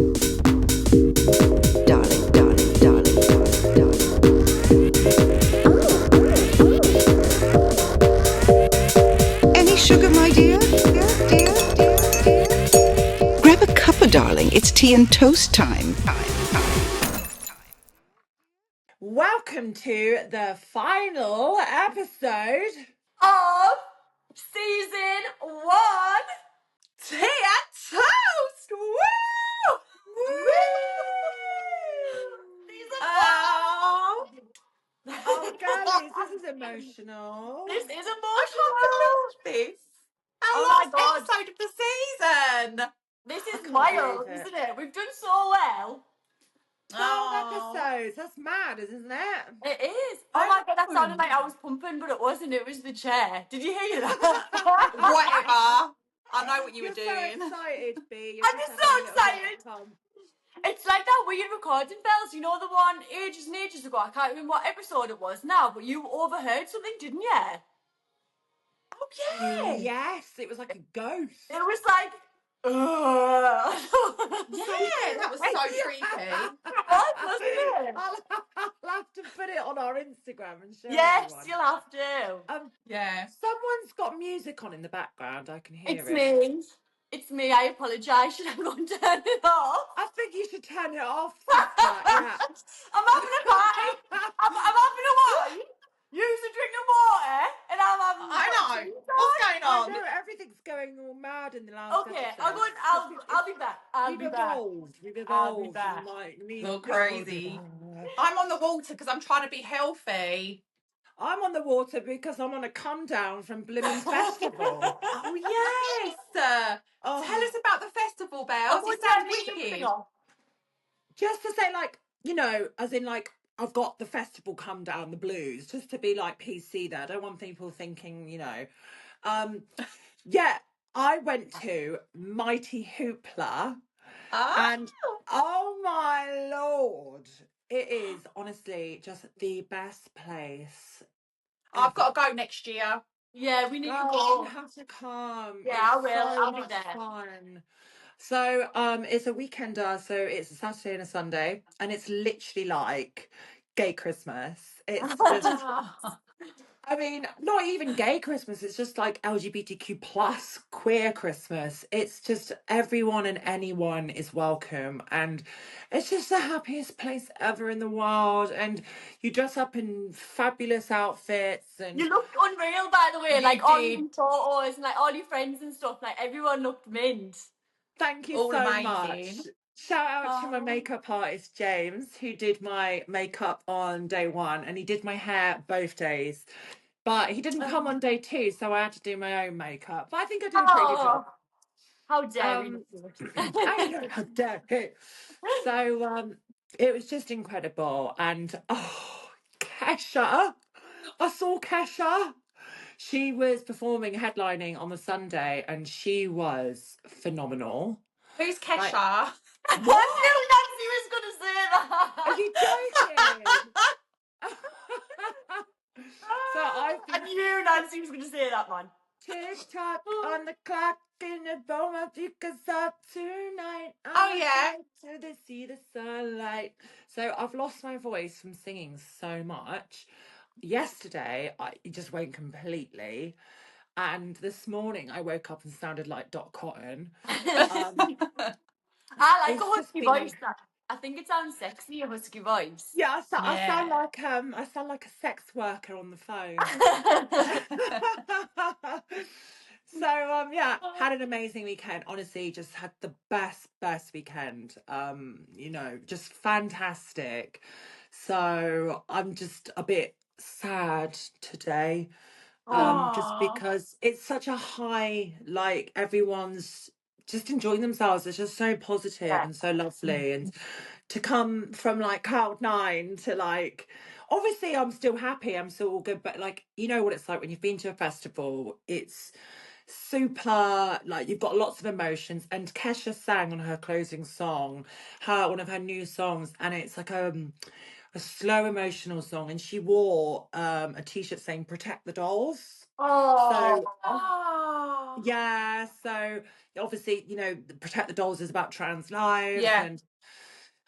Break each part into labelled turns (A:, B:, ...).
A: Darling, darling, darling, darling, darling. Any sugar, my dear? Grab a cuppa, darling. It's tea and toast time.
B: Welcome to the final episode
C: of season 1 Tea and Toast. Woo!
B: Woo!
C: Season
B: Oh,
C: 1.
B: oh, girlies, this is emotional.
C: This is
D: I
C: emotional.
D: can't believe this. Our
C: Oh my
D: last
C: god.
D: episode of the season.
C: This
B: I
C: is
B: can't
C: wild,
B: believe it.
C: isn't it? We've done so well.
B: 12
D: Oh.
B: episodes. That's mad, isn't it?
C: It is.
D: I
C: Oh my god, that
D: know.
C: sounded like I was pumping, but it wasn't. It was the chair. Did you hear that?
D: Whatever. I know what you
B: You're
D: were doing.
B: so excited, B. You're
C: I'm
B: just
C: just
B: having
C: so
B: a little
C: excited.
B: pump.
C: It's like that weird recording bells, you know, the one ages and ages ago. I can't remember what episode it was now, but you overheard something, didn't you?
D: Oh yeah.
B: Yes, it was like a ghost.
C: It was like,
D: Yeah, that was so creepy.
C: What, wasn't it?
B: I'll have to put it on our Instagram and show
C: Yes,
B: everyone.
C: you'll have to.
D: Yeah.
B: Someone's got music on in the background. I can hear
C: It's
B: it.
C: me. It's me. I apologise. Should I go and turn it off?
B: I think you should turn it off, sister. Yeah.
C: I'm having a party. I'm having a wine. Use a drink of water, and I'm having.
D: I know. What's going
B: I
D: on?
B: know everything's going all mad in the last
C: Okay,
B: episode.
C: I'll go. I'll be back. I'll be back.
B: We've
C: I'll
B: evolved.
C: be back.
D: You're crazy. I'm on the water because I'm trying to be healthy.
B: I'm on the water because I'm on a come down from Blimmin' Festival.
D: Oh yes.
B: Oh.
D: Tell us about the festival, Bells. It sounds wicked.
B: Just to say, like, you know, as in, like, I've got the festival come down, the blues, just to be like PC there. I don't want people thinking, you know. Yeah, I went to Mighty Hoopla, and oh my lord, it is honestly just the best place.
D: I've got to go next year.
C: Yeah, we need to
B: Girl,
C: go.
B: you have to come.
C: Yeah,
B: It's
C: I will.
B: so
C: I'll be
B: much
C: there.
B: fun. So it's a weekender, so it's a Saturday and a Sunday, and it's literally like gay Christmas. It's just I mean, not even gay Christmas, it's just like LGBTQ plus queer Christmas. It's just everyone and anyone is welcome, and it's just the happiest place ever in the world. And you dress up in fabulous outfits, and
C: You looked unreal, by the way.
D: You
C: Like all
D: did.
C: your photos and like all your friends and stuff. Like everyone looked mint.
B: thank you
D: All
B: so
D: amazing.
B: much. Shout out to my makeup artist James, who did my makeup on day one, and he did my hair both days. But he didn't come on day 2, so I had to do my own makeup. But I think I did a pretty good job.
C: How dare you?
B: I know, how dare you. So it was just incredible. And Kesha, I saw Kesha. She was performing, headlining on the Sunday, and she was phenomenal.
D: Who's Kesha?
B: Like,
C: I knew Nancy was going to say that.
B: are you joking? So
C: I knew Nancy was going to say that, man.
B: Tick tock on the clock in the bone of because up tonight.
D: Oh, yeah.
B: To the see the sunlight. So I've lost my voice from singing so much. Yesterday, it just went completely. And this morning, I woke up and sounded like Dot Cotton.
C: I like
B: It's
C: a
B: just
C: husky
B: been-
C: voice. I think it sounds sexy, a husky voice.
B: Yeah, I sound like a sex worker on the phone. So yeah, had an amazing weekend. Honestly, just had the best weekend. You know, just fantastic. So I'm just a bit sad today. Just because it's such a high, like everyone's just enjoying themselves. It's just so positive and so lovely. And to come from like cloud 9 to like, obviously I'm still happy, I'm still all good, but like, you know what it's like when you've been to a festival, it's super, like you've got lots of emotions. And Kesha sang on her closing song, one of her new songs, and it's like a slow emotional song, and she wore a t-shirt saying protect the dolls.
C: Oh.
B: Yeah, so obviously, Protect the Dolls is about trans lives.
D: Yeah.
B: And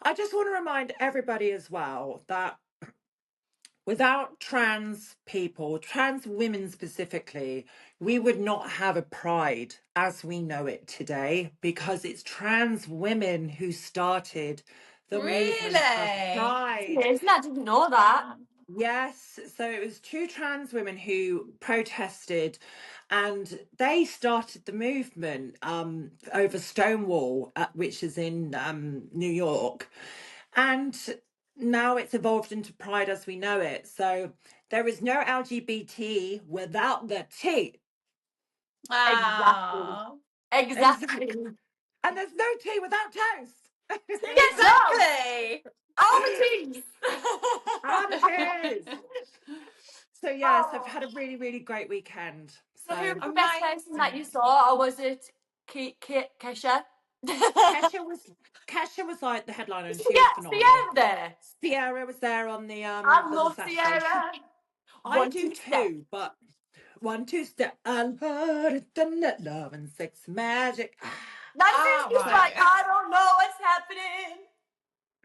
B: I just want to remind everybody as well that without trans people, trans women specifically, we would not have a pride as we know it today, because it's trans women who started the movement of
D: Really?
B: pride.
C: Yes, I didn't know that.
B: Yes, so it was two trans women who protested, and they started the movement over Stonewall, which is in New York, and now it's evolved into Pride as we know it. So there is no LGBT without the T.
C: Exactly.
D: Ah.
C: Exactly.
B: And there's no tea without toast.
C: Yes, no.
D: Exactly.
C: All the teams.
B: Ah, the tears. So yes, I've had a really, really great weekend.
C: So who
B: So
C: was the best person that you
D: Amazing.
C: saw, or was it Kesha?
B: Kesha was like the headliner, and she was
C: Yeah,
B: phenomenal.
C: Sierra there.
B: Sierra was there on
C: I
B: the
C: love
B: Saturday.
C: Sierra.
B: I
C: One,
B: do
C: two, step.
B: too, but 1 2 step. I love it, done that love and sex magic.
C: Nancy's
D: Oh,
C: just
D: right.
C: like, I don't know what's happening.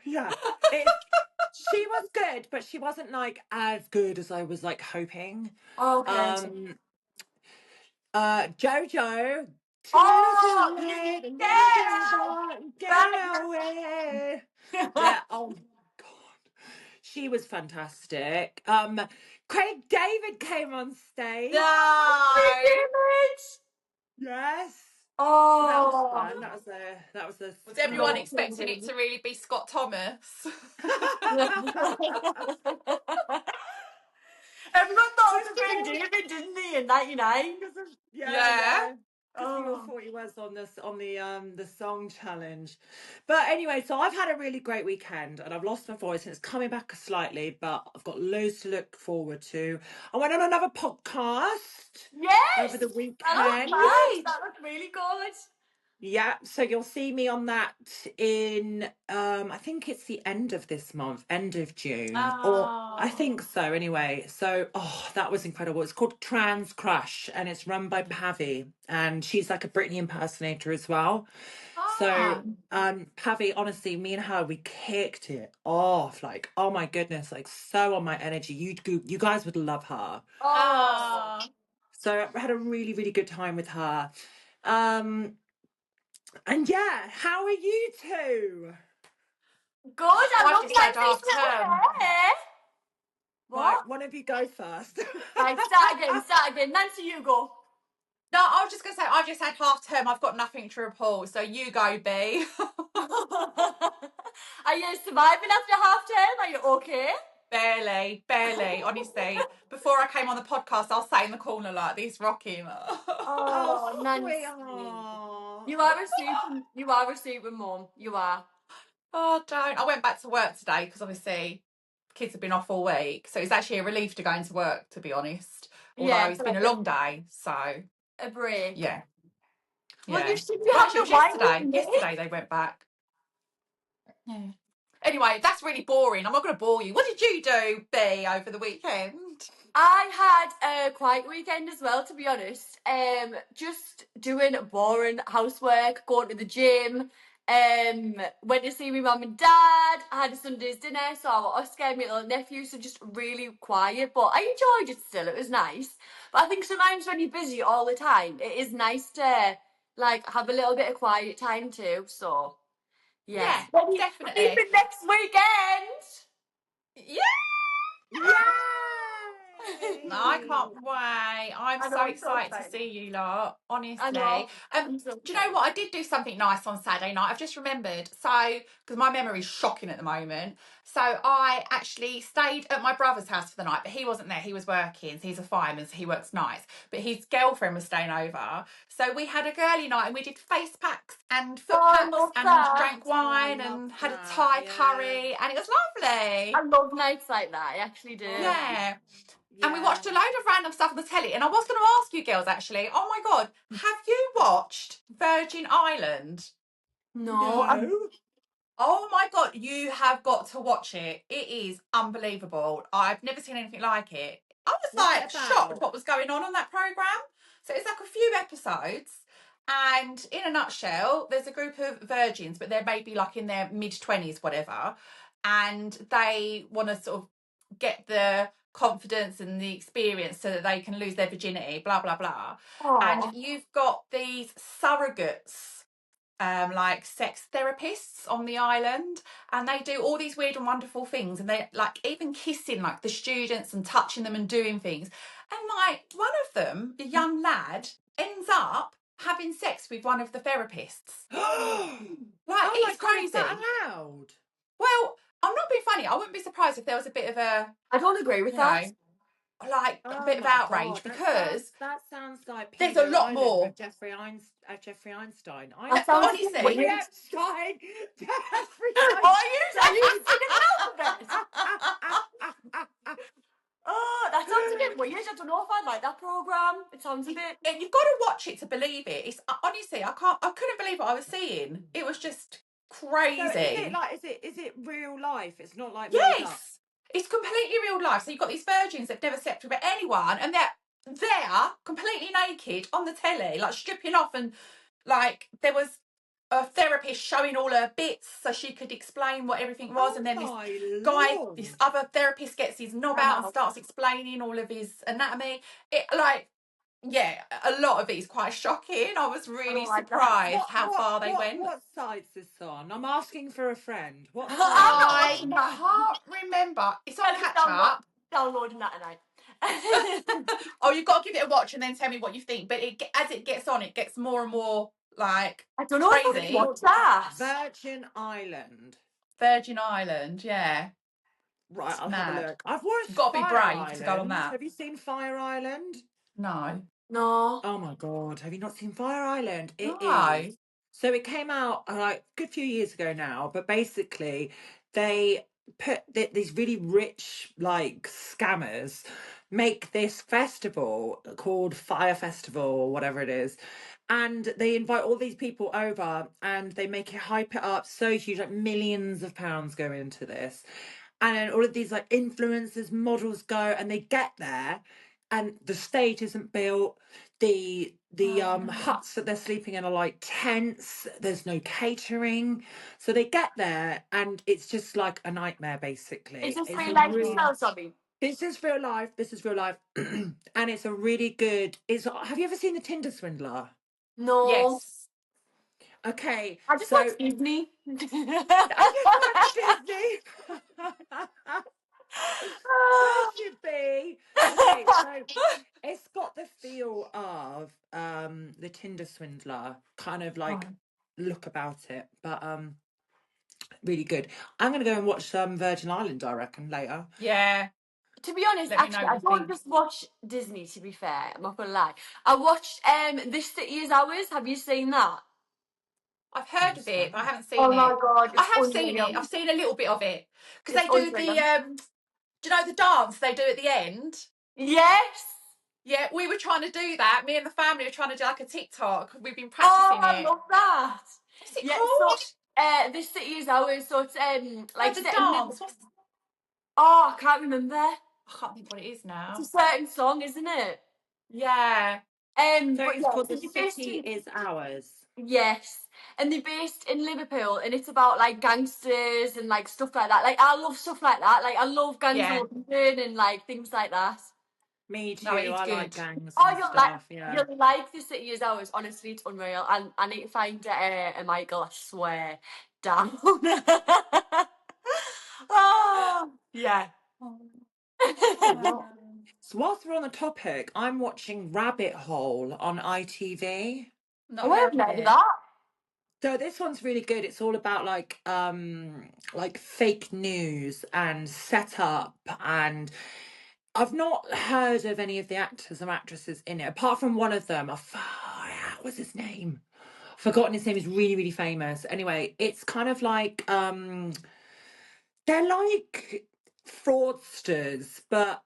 B: Yeah, it's she was good, but she wasn't like as good as I was like hoping.
C: Okay.
B: Jojo.
C: Oh,
B: Tonight and
C: get
B: then
C: out!
B: get away. Yeah. Oh God, she was fantastic. Craig David came on stage.
D: No.
B: Yes. So that was
C: Oh.
B: fun. That was a
D: Was everyone
C: Love
B: phenomenal.
D: expecting it to really be Scott Thomas?
C: Everyone thought it was Craig David, didn't they, in 99?
B: Yeah,
D: Yeah.
B: yeah. Because we all
C: Oh.
B: thought he was on this on the song challenge. But anyway, so I've had a really great weekend, and I've lost my voice and it's coming back slightly, but I've got loads to look forward to. I went on another podcast
C: Yes!
B: over the
C: That looked
B: weekend.
C: fun. That looked really good.
B: Yeah, so you'll see me on that in I think it's the end of this month, end of June, or I think so anyway. So that was incredible. It's called Trans Crush, and it's run by Pavi, and she's like a Britney impersonator as well. So Pavi, honestly, me and her, we kicked it off. Like, oh my goodness, like so on my energy. You guys would love her.
C: Oh.
B: So I had a really, really good time with her. And yeah, how are you two?
C: Good. I
D: I've
C: love
D: just had half
C: Nancy's little
D: term.
C: hair.
B: Right,
C: What?
B: one of you go first.
C: Right, start again. Nancy, you go.
D: No, I was just going to say, I've just had half term. I've got nothing to report. So you go, B.
C: Are you surviving after half term? Are you okay?
D: Barely, barely. Honestly, before I came on the podcast, I was sat in the corner like this, rocking.
C: Oh, Nancy.
B: Sweetheart.
C: You are a super mum. You are.
D: Oh, don't. I went back to work today because obviously kids have been off all week. So it's actually a relief to go into work, to be honest. Although
C: Yeah,
D: it's
C: so
D: been
C: like
D: a long day. So,
C: a break.
D: yeah.
C: Well,
D: Yeah.
C: you should be
D: Well,
C: having
D: actually,
C: a
D: it was
C: wine with
D: yesterday.
C: me.
D: Yesterday they went back. Yeah. Anyway, that's really boring. I'm not going to bore you. What did you do, B, over the weekend?
C: I had a quiet weekend as well, to be honest. Just doing boring housework, going to the gym. Went to see my mum and dad. I had a Sunday's dinner, so I got Oscar, my little nephew, so just really quiet. But I enjoyed it still. It was nice. But I think sometimes when you're busy all the time, it is nice to like have a little bit of quiet time too. So yes,
D: Yeah,
C: ready
D: definitely.
C: for next weekend.
D: Yeah.
B: Yay!
D: I can't wait. I'm
C: I know,
D: so
C: I'm so
D: excited to
C: excited.
D: see you lot,
C: I
D: honestly.
C: know. I'm so
D: Do you know what? I did do something nice on Saturday night. I've just remembered. So, because my memory is shocking at the moment. So, I actually stayed at my brother's house for the night, but he wasn't there. He was working. So he's a fireman, so he works nights. But his girlfriend was staying over. So, we had a girly night and we did face packs and foot
C: I
D: packs
C: love
D: and
C: that.
D: drank wine
B: love
D: and had a
B: that,
D: Thai
B: yeah.
D: curry. And it was lovely.
C: I love nights like that. I actually do.
D: Yeah. And we
B: Yeah.
D: watched a load of random stuff on the telly. And I was going to ask you girls, actually, oh my God, have you watched Virgin Island?
C: No, I'm-
B: No.
D: Oh my God, you have got to watch it. It is unbelievable. I've never seen anything like it. I was
B: What's it
D: like shocked
B: about?
D: what was going on that programme. So it's like a few episodes, and in a nutshell, there's a group of virgins, but they're maybe like in their mid-20s, whatever, and they want to sort of get the confidence and the experience so that they can lose their virginity, blah blah blah. And
C: Oh,
D: you've got these surrogates, like sex therapists on the island, and they do all these weird and wonderful things, and they like even kissing like the students and touching them and doing things. And like one of them, a young lad, ends up having sex with one of the therapists.
B: Oh
D: Like
B: my
D: it's
B: God, is that
D: crazy.
B: allowed?
D: Well, I'm not being funny. I wouldn't be surprised if there was a bit of a,
C: I don't agree with
D: you
C: that.
D: know, like a
B: Oh
D: bit of
B: my
D: outrage,
B: God,
D: because
B: that sounds like
D: there's a
B: Pedo
D: lot
B: Island
D: more.
B: with Jeffrey Einstein.
C: That sounds a bit
B: Jeffrey
D: Honestly.
C: weird.
B: Epstein. Jeffrey
C: Are you
B: Einstein.
C: singing alphabet? Oh, that sounds a bit weird. I don't know if I like that program. It sounds a bit.
D: You've got to watch it to believe it. It's honestly, I couldn't believe what I was seeing. It was just
B: So
D: crazy.
B: is it real life? It's not like made up.
D: Yes, it's completely real life. So you've got these virgins that've never slept with anyone, and they're completely naked on the telly, like stripping off, and like there was a therapist showing all her bits so she could explain what everything was, and then this
B: my
D: guy,
B: Lord.
D: this other therapist, gets his knob out and
C: Wow.
D: starts explaining all of his anatomy. It like, yeah, a lot of it is quite shocking. I was really
C: Oh, like that.
D: surprised how far they went.
B: What site's this on? I'm asking for a friend. What site?
C: I'm not
D: I
C: watching that.
D: can't remember. It's on
C: Tell us
D: catch up.
C: downloading that tonight.
D: Oh, you've got to give it a watch and then tell me what you think. But as it gets on, it gets more and more like
C: I don't know if I
D: crazy.
C: watch that.
B: Virgin Island.
D: Virgin Island, yeah.
B: Right,
D: It's
B: I'll have a
D: mad.
B: look. I've watched
D: You've got to be
B: Fire
D: brave to go on
B: Island.
D: that.
B: Have you seen Fire Island?
D: No.
C: No.
B: Oh my God, have you not seen Fire Island? It
D: No.
B: is. So it came out like a good few years ago now, but basically they put these really rich like scammers make this festival called Fire Festival or whatever it is. And they invite all these people over and they make it hype it up so huge, like millions of pounds go into this. And then all of these like influencers, models go and they get there and the stage isn't built. The huts that they're sleeping in are like tents. There's no catering. So they get there and it's just like a nightmare basically.
C: Is this
B: It's
C: real
B: a
C: life as
B: really
C: well, sorry?
B: this is real life. This is real life. And it's a really good have you ever seen The Tinder Swindler?
C: No.
D: Yes.
B: Okay,
C: I just
B: so
C: watch Disney.
B: I just watched Disney. As should be. Okay, so it's got the feel of the Tinder Swindler kind of like look about it, but really good. I'm gonna go and watch some Virgin Island, I reckon, later.
D: Yeah.
C: To be honest,
D: Let me know
C: actually,
D: what
C: I
D: you
C: don't
D: think.
C: just watch Disney, to be fair. I'm not gonna lie. I watched This City Is Ours. Have you seen that?
D: I've heard
B: What's
D: of it, but I
B: that?
D: haven't seen
C: Oh
D: it.
C: my god,
D: I
C: it's
D: have seen it.
C: unreal.
D: I've seen a little bit of it. Because
C: It's
D: they do
C: unreal.
D: do you know the dance they do at the end?
C: Yes!
D: Yeah, we were trying to do that. Me and the family were trying to do like a TikTok. We've been
C: Oh,
D: practicing
C: I
D: it.
C: love that!
D: What's it
C: Yeah, so
D: called?
C: This City Is Ours, so it's
D: No,
C: like
D: the
C: set in
D: dance.
C: Oh, I can't remember.
D: I can't think what it is
C: It's a
D: now.
C: certain song, isn't it?
D: Yeah.
B: So
C: But
B: it's
C: yeah,
B: called
C: so
B: The
C: they're based
B: City
C: in
B: Is Ours.
C: yes, and they're based in Liverpool, and it's about like gangsters and like stuff like that. Like I love stuff like that. Like I love gangs
D: Yeah.
C: of London and like things like that.
B: Me too.
D: No, it is
B: I like
D: good.
B: gangs
C: Oh,
B: and stuff. Yeah.
C: you'll like This City Is Ours. Honestly, it's unreal. And I need to find a Michael. I swear down. Oh yeah.
B: Oh, well. So whilst we're on the topic, I'm watching Rabbit Hole on ITV.
D: Not
C: Oh, I've
D: heard of
C: heard of
D: it.
C: that.
B: So this one's really good. It's all about like fake news and setup, and I've not heard of any of the actors or actresses in it apart from one of them. What's his name? I've forgotten his name. He's really really famous. Anyway, it's kind of like they're like fraudsters, but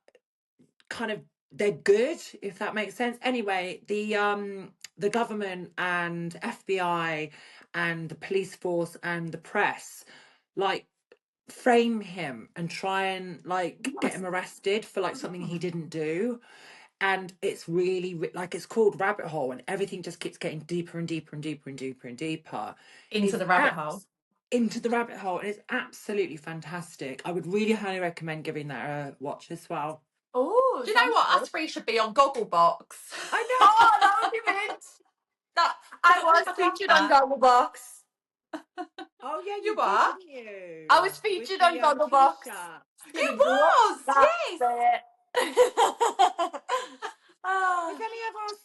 B: kind of they're good, if that makes sense. Anyway, the government and FBI and the police force and the press like frame him and try and like get him arrested for like something he didn't do. and it's really like it's called Rabbit Hole, and everything just keeps getting deeper and deeper and deeper and deeper and deeper
D: Into the rabbit hole.
B: into the rabbit hole, and it's absolutely fantastic. I would really highly recommend giving that a watch as well.
C: Oh,
D: Do you know what? Us three should be on Gogglebox.
B: I know.
C: Oh, that would be mint. That I was
D: love
C: featured on
D: that.
C: Gogglebox.
B: Oh yeah,
D: You
B: did,
D: were?
B: didn't you?
C: I was
B: With
C: featured
B: the
C: on Gogglebox.
B: t-shirt.
D: You was, yes.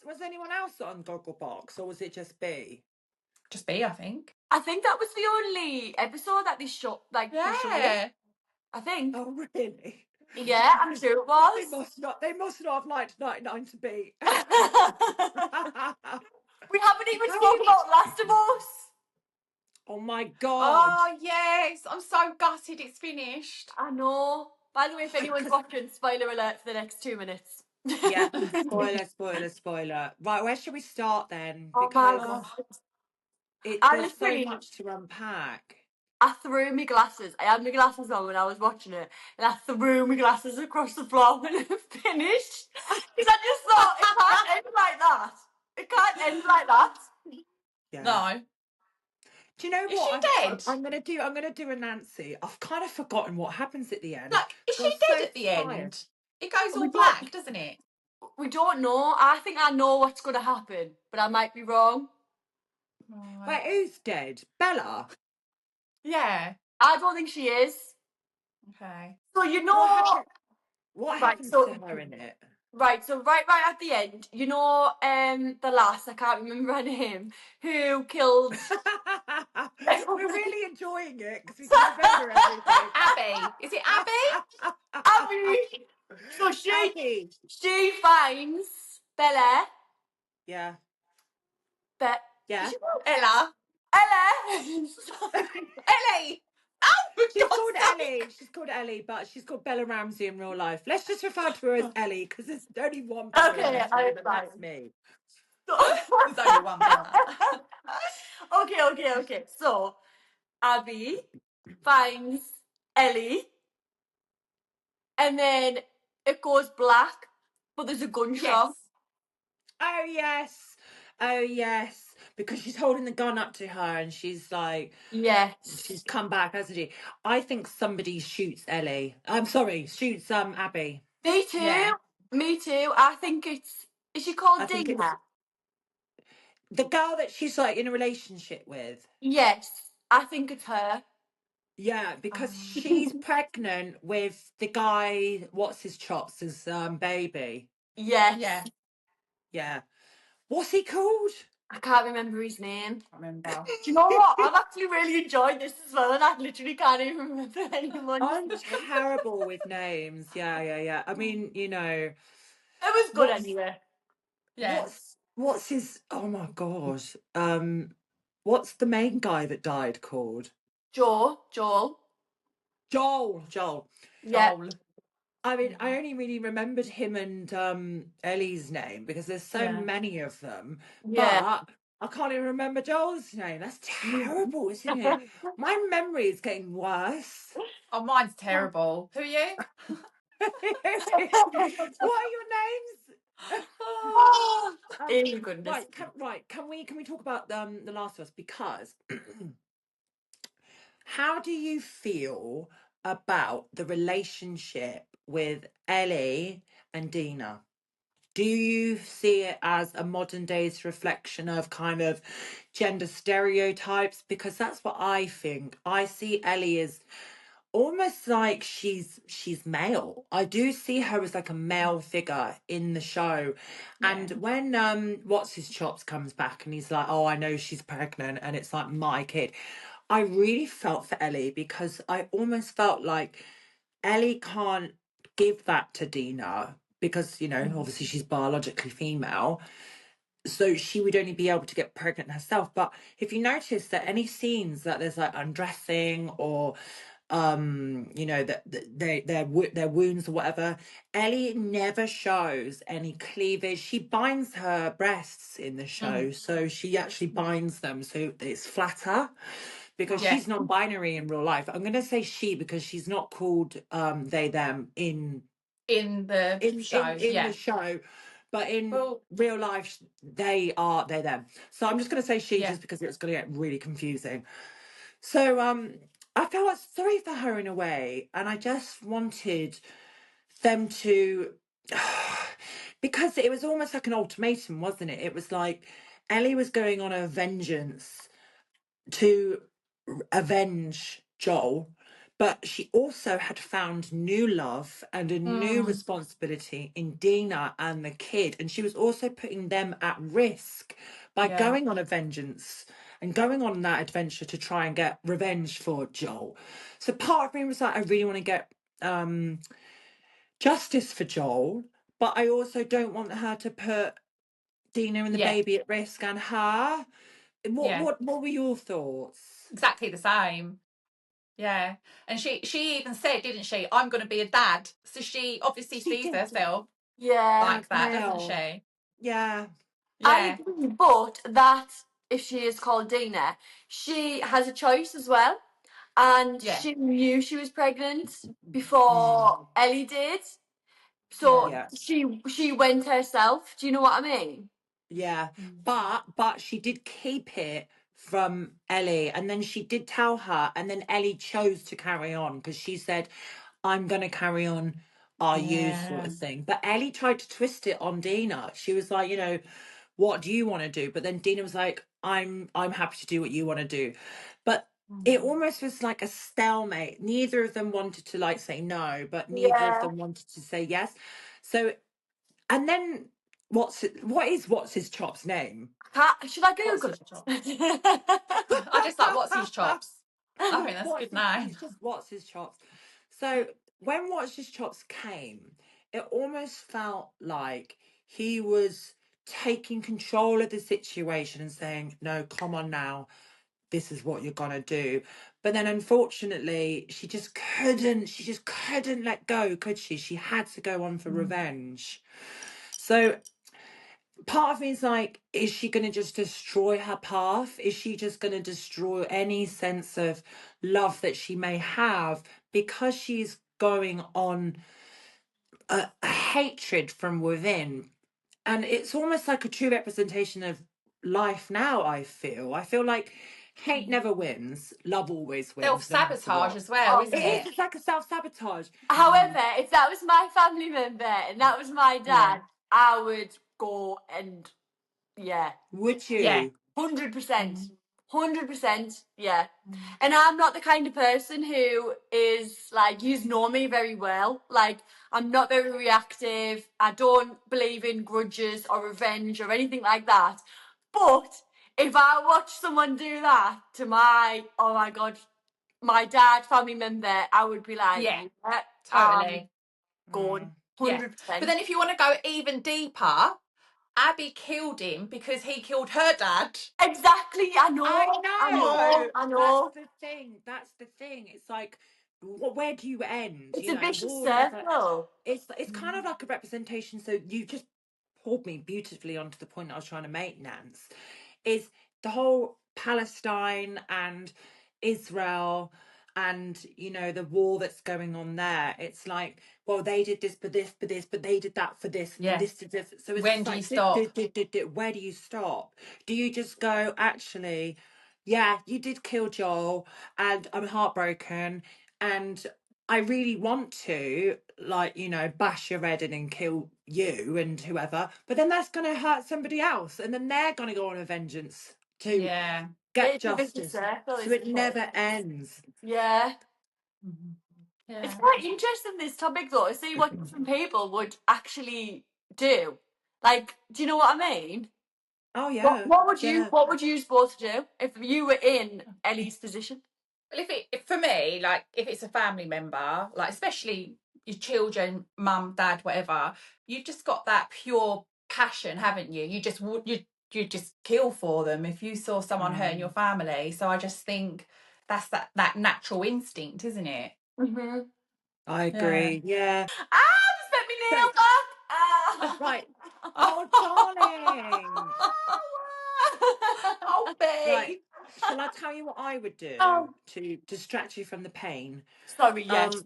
B: Was anyone else on Gogglebox, or was it just B?
D: Just be, I think.
C: I think that was the only episode that they showed. Like, they showed.
D: Yeah.
C: I think.
B: Oh really?
C: Yeah, I'm sure it was.
B: They must not have liked 99 to be.
C: We haven't even spoken about Last of Us.
B: Oh my god.
D: Oh, yes. I'm so gutted it's finished.
C: I know. By the way, if anyone's watching, spoiler alert for the next 2 minutes.
B: Yeah, spoiler. Right, where should we start then?
C: Oh my God.
B: There's so much to unpack.
C: I threw my glasses. I had my glasses on when I was watching it, and I threw my glasses across the floor when it finished. Because I just thought, it can't end like that. It can't end like that.
B: Yeah.
D: No.
B: Do you know
D: Is
B: what?
D: she dead?
B: I'm gonna do a Nancy. I've kind of forgotten what happens at the end.
D: Like, is she dead at the end? It goes all black, doesn't it?
C: We don't know. I think I know what's going to happen, but I might be wrong.
B: Wait, who's dead? Bella?
D: Yeah.
C: I don't think she is.
D: Okay.
C: So you know
B: what happens to her in it?
C: Right, so right at the end, you know, the lass, I can't remember her name, who killed.
B: We're really enjoying it because we can remember everything.
D: Abby. Is it Abby?
C: Abby. So she finds Bella.
B: Yeah.
C: Yeah.
D: Ella. Ellie. Oh,
B: She's called Ellie, but she's called Bella Ramsey in real life. Let's just refer to her as Ellie because there's only one Bella in this room, and that's me.
D: There's only one Bella.
C: Okay. So Abby finds Ellie, and then it goes black, but there's a gunshot.
B: Oh yes, because she's holding the gun up to her and she's like, she's come back, hasn't she? I think somebody shoots Ellie. I'm sorry, shoots Abby.
C: Me too. Yeah. Me too. I think is she called Dina?
B: The girl that she's like in a relationship with.
C: Yes, I think it's her.
B: Yeah, because she's pregnant with the guy, what's his chops, baby.
C: Yes.
B: Yeah. What's he called?
C: I can't remember his name.
D: I remember.
C: Do you know what? I've actually really enjoyed this as well, and I literally can't even remember anyone.
B: I'm terrible with names. Yeah. I mean, you know.
C: It was good anyway.
B: Yeah. What's his? Oh my god. What's the main guy that died called?
C: Joel.
B: Yeah. I mean, I only really remembered him and Ellie's name because there's so many of them. Yeah. But I can't even remember Joel's name. That's terrible, isn't it? My memory is getting worse.
D: Oh, mine's terrible. Who are you?
B: What are your names?
C: Goodness.
B: Right. Can we talk about The Last of Us? Because how do you feel about the relationship with Ellie and Dina? Do you see it as a modern day's reflection of kind of gender stereotypes? Because that's what I think. I see Ellie as almost like she's male. I do see her as like a male figure in the show. And when what's his chops comes back and he's like, oh, I know she's pregnant and it's like my kid, I really felt for Ellie because I almost felt like Ellie can't give that to Dina because, you know, obviously she's biologically female. So she would only be able to get pregnant herself. But if you notice that any scenes that there's like undressing or you know, that their wounds or whatever, Ellie never shows any cleavage. She binds her breasts in the show, so she actually binds them so it's flatter because she's non-binary in real life. I'm gonna say she because she's not called they them in the show. but in
D: Well,
B: real life, they're them. So I'm just going to say she
D: yeah,
B: just because it's going to get really confusing. So I felt sorry for her in a way, and I just wanted them to because it was almost like an ultimatum, wasn't it? It was like Ellie was going on a vengeance to avenge Joel, but she also had found new love and a new responsibility in Dina and the kid, and she was also putting them at risk by
D: yeah,
B: going on a vengeance and going on that adventure to try and get revenge for Joel. So part of me was like, I really want to get justice for Joel, but I also don't want her to put Dina and the
D: yeah,
B: baby at risk and her. What
D: yeah.
B: what what were your thoughts?
D: Exactly the same. Yeah, and she even said, didn't she? I'm going to be a dad. So she obviously
B: She
D: sees
B: did
D: herself
C: Yeah,
B: as
D: like that, doesn't
B: well.
D: she?
B: Yeah.
C: I
D: Yeah,
C: agree. But that if she is called Dina, she has a choice as well, and
D: yeah,
C: she knew she was pregnant
B: Mm,
C: before Ellie did.
D: yeah,
C: So
B: yeah.
C: she went herself. Do you know what I mean?
B: Yeah.
D: mm,
B: But she did keep it from Ellie, and then she did tell her, and then Ellie chose to carry on because she said, I'm gonna carry on, are you, sort
D: yeah,
B: of thing. But Ellie tried to twist it on Dina. She was like, what do you want to do? But then Dina was like, I'm happy to do what you want to do. But it almost was like a stalemate. Neither of them wanted to like say no, but neither of
C: Yeah.
B: them wanted to say yes. So and then what's his chop's name?
C: Should I
D: What's
C: Google
D: his chops? I just like what's his chops. I think that's a good
B: It's
D: name.
B: just what's his chops. So when what's his chops came, it almost felt like he was taking control of the situation and saying, no, come on now, this is what you're gonna do. But then unfortunately she just couldn't let go, could she? She had to go on for revenge. So part of me is like, is she going to just destroy her path? Is she just going to destroy any sense of love that she may have because she's going on a hatred from within? And it's almost like a true representation of life now, I feel like hate never wins, love always wins, no matter
D: Self-sabotage
B: what.
D: as well,
C: Oh
D: isn't
B: It
C: yeah.
B: is,
D: it?
B: it's like a self-sabotage.
C: However, if that was my family member and that was my
B: Yeah.
C: dad, I would go and yeah,
B: Would
D: Yeah.
B: you?
C: 100%.
D: Mm.
C: 100%, yeah.
D: Mm.
C: And I'm not the kind of person who is like, you know me very well. Like, I'm not very reactive. I don't believe in grudges or revenge or anything like that. But if I watch someone do that to oh my God, my dad, family member, I would be like,
D: Yeah,
C: yeah,
D: totally.
C: gone.
B: Mm.
D: Yeah. But
C: 100%.
D: then if you want to go even deeper, Abby killed him because he killed her dad.
C: Exactly. I
B: I
C: know. I know.
B: know.
C: I
B: That's
C: know.
B: the thing. That's the thing. It's like, where do you end?
C: It's a
B: The
C: vicious
B: war never.
C: circle.
B: It's kind of like a representation. So you just pulled me beautifully onto the point I was trying to make, Nance. Is the whole Palestine and Israel and the war that's going on there. It's like, well, they did this for this for this, but they did that for this, and then
D: Yeah.
B: this did this. So it's
D: When
B: just
D: do you
B: like,
D: stop?
B: where do you stop? Do you just go, actually, yeah, you did kill Joel, and I'm heartbroken, and I really want to, like, bash your head in and kill you and whoever, but then that's going to hurt somebody else, and then they're going to go on a vengeance to
D: Yeah.
B: get
C: It's a vicious
B: justice.
C: circle,
B: So
C: isn't
B: it
C: it?
B: never ends.
C: Yeah.
D: Mhm.
C: It's
D: Yeah.
C: quite interesting, this topic, though, to see what different people would actually do. Like, do you know what I mean?
B: Oh,
C: What
B: yeah.
C: what would you
B: Yeah.
C: what would you both do if you were in Ellie's position?
D: Well, if for me, like if it's a family member, like especially your children, mum, dad, whatever, you've just got that pure passion, haven't you? You just would you just kill for them if you saw someone hurting your
B: Mm,
D: family. So I just think that's that natural instinct, isn't it?
C: Mm-hmm.
B: I
D: Yeah.
B: agree. Yeah.
C: Just let me
B: So,
C: nail back.
B: right.
D: Oh,
B: Oh, darling.
D: oh,
B: Right.
D: B.
B: Shall I tell you what I would do
C: Oh,
B: to distract you from the pain?
C: sorry, yes.
B: Um,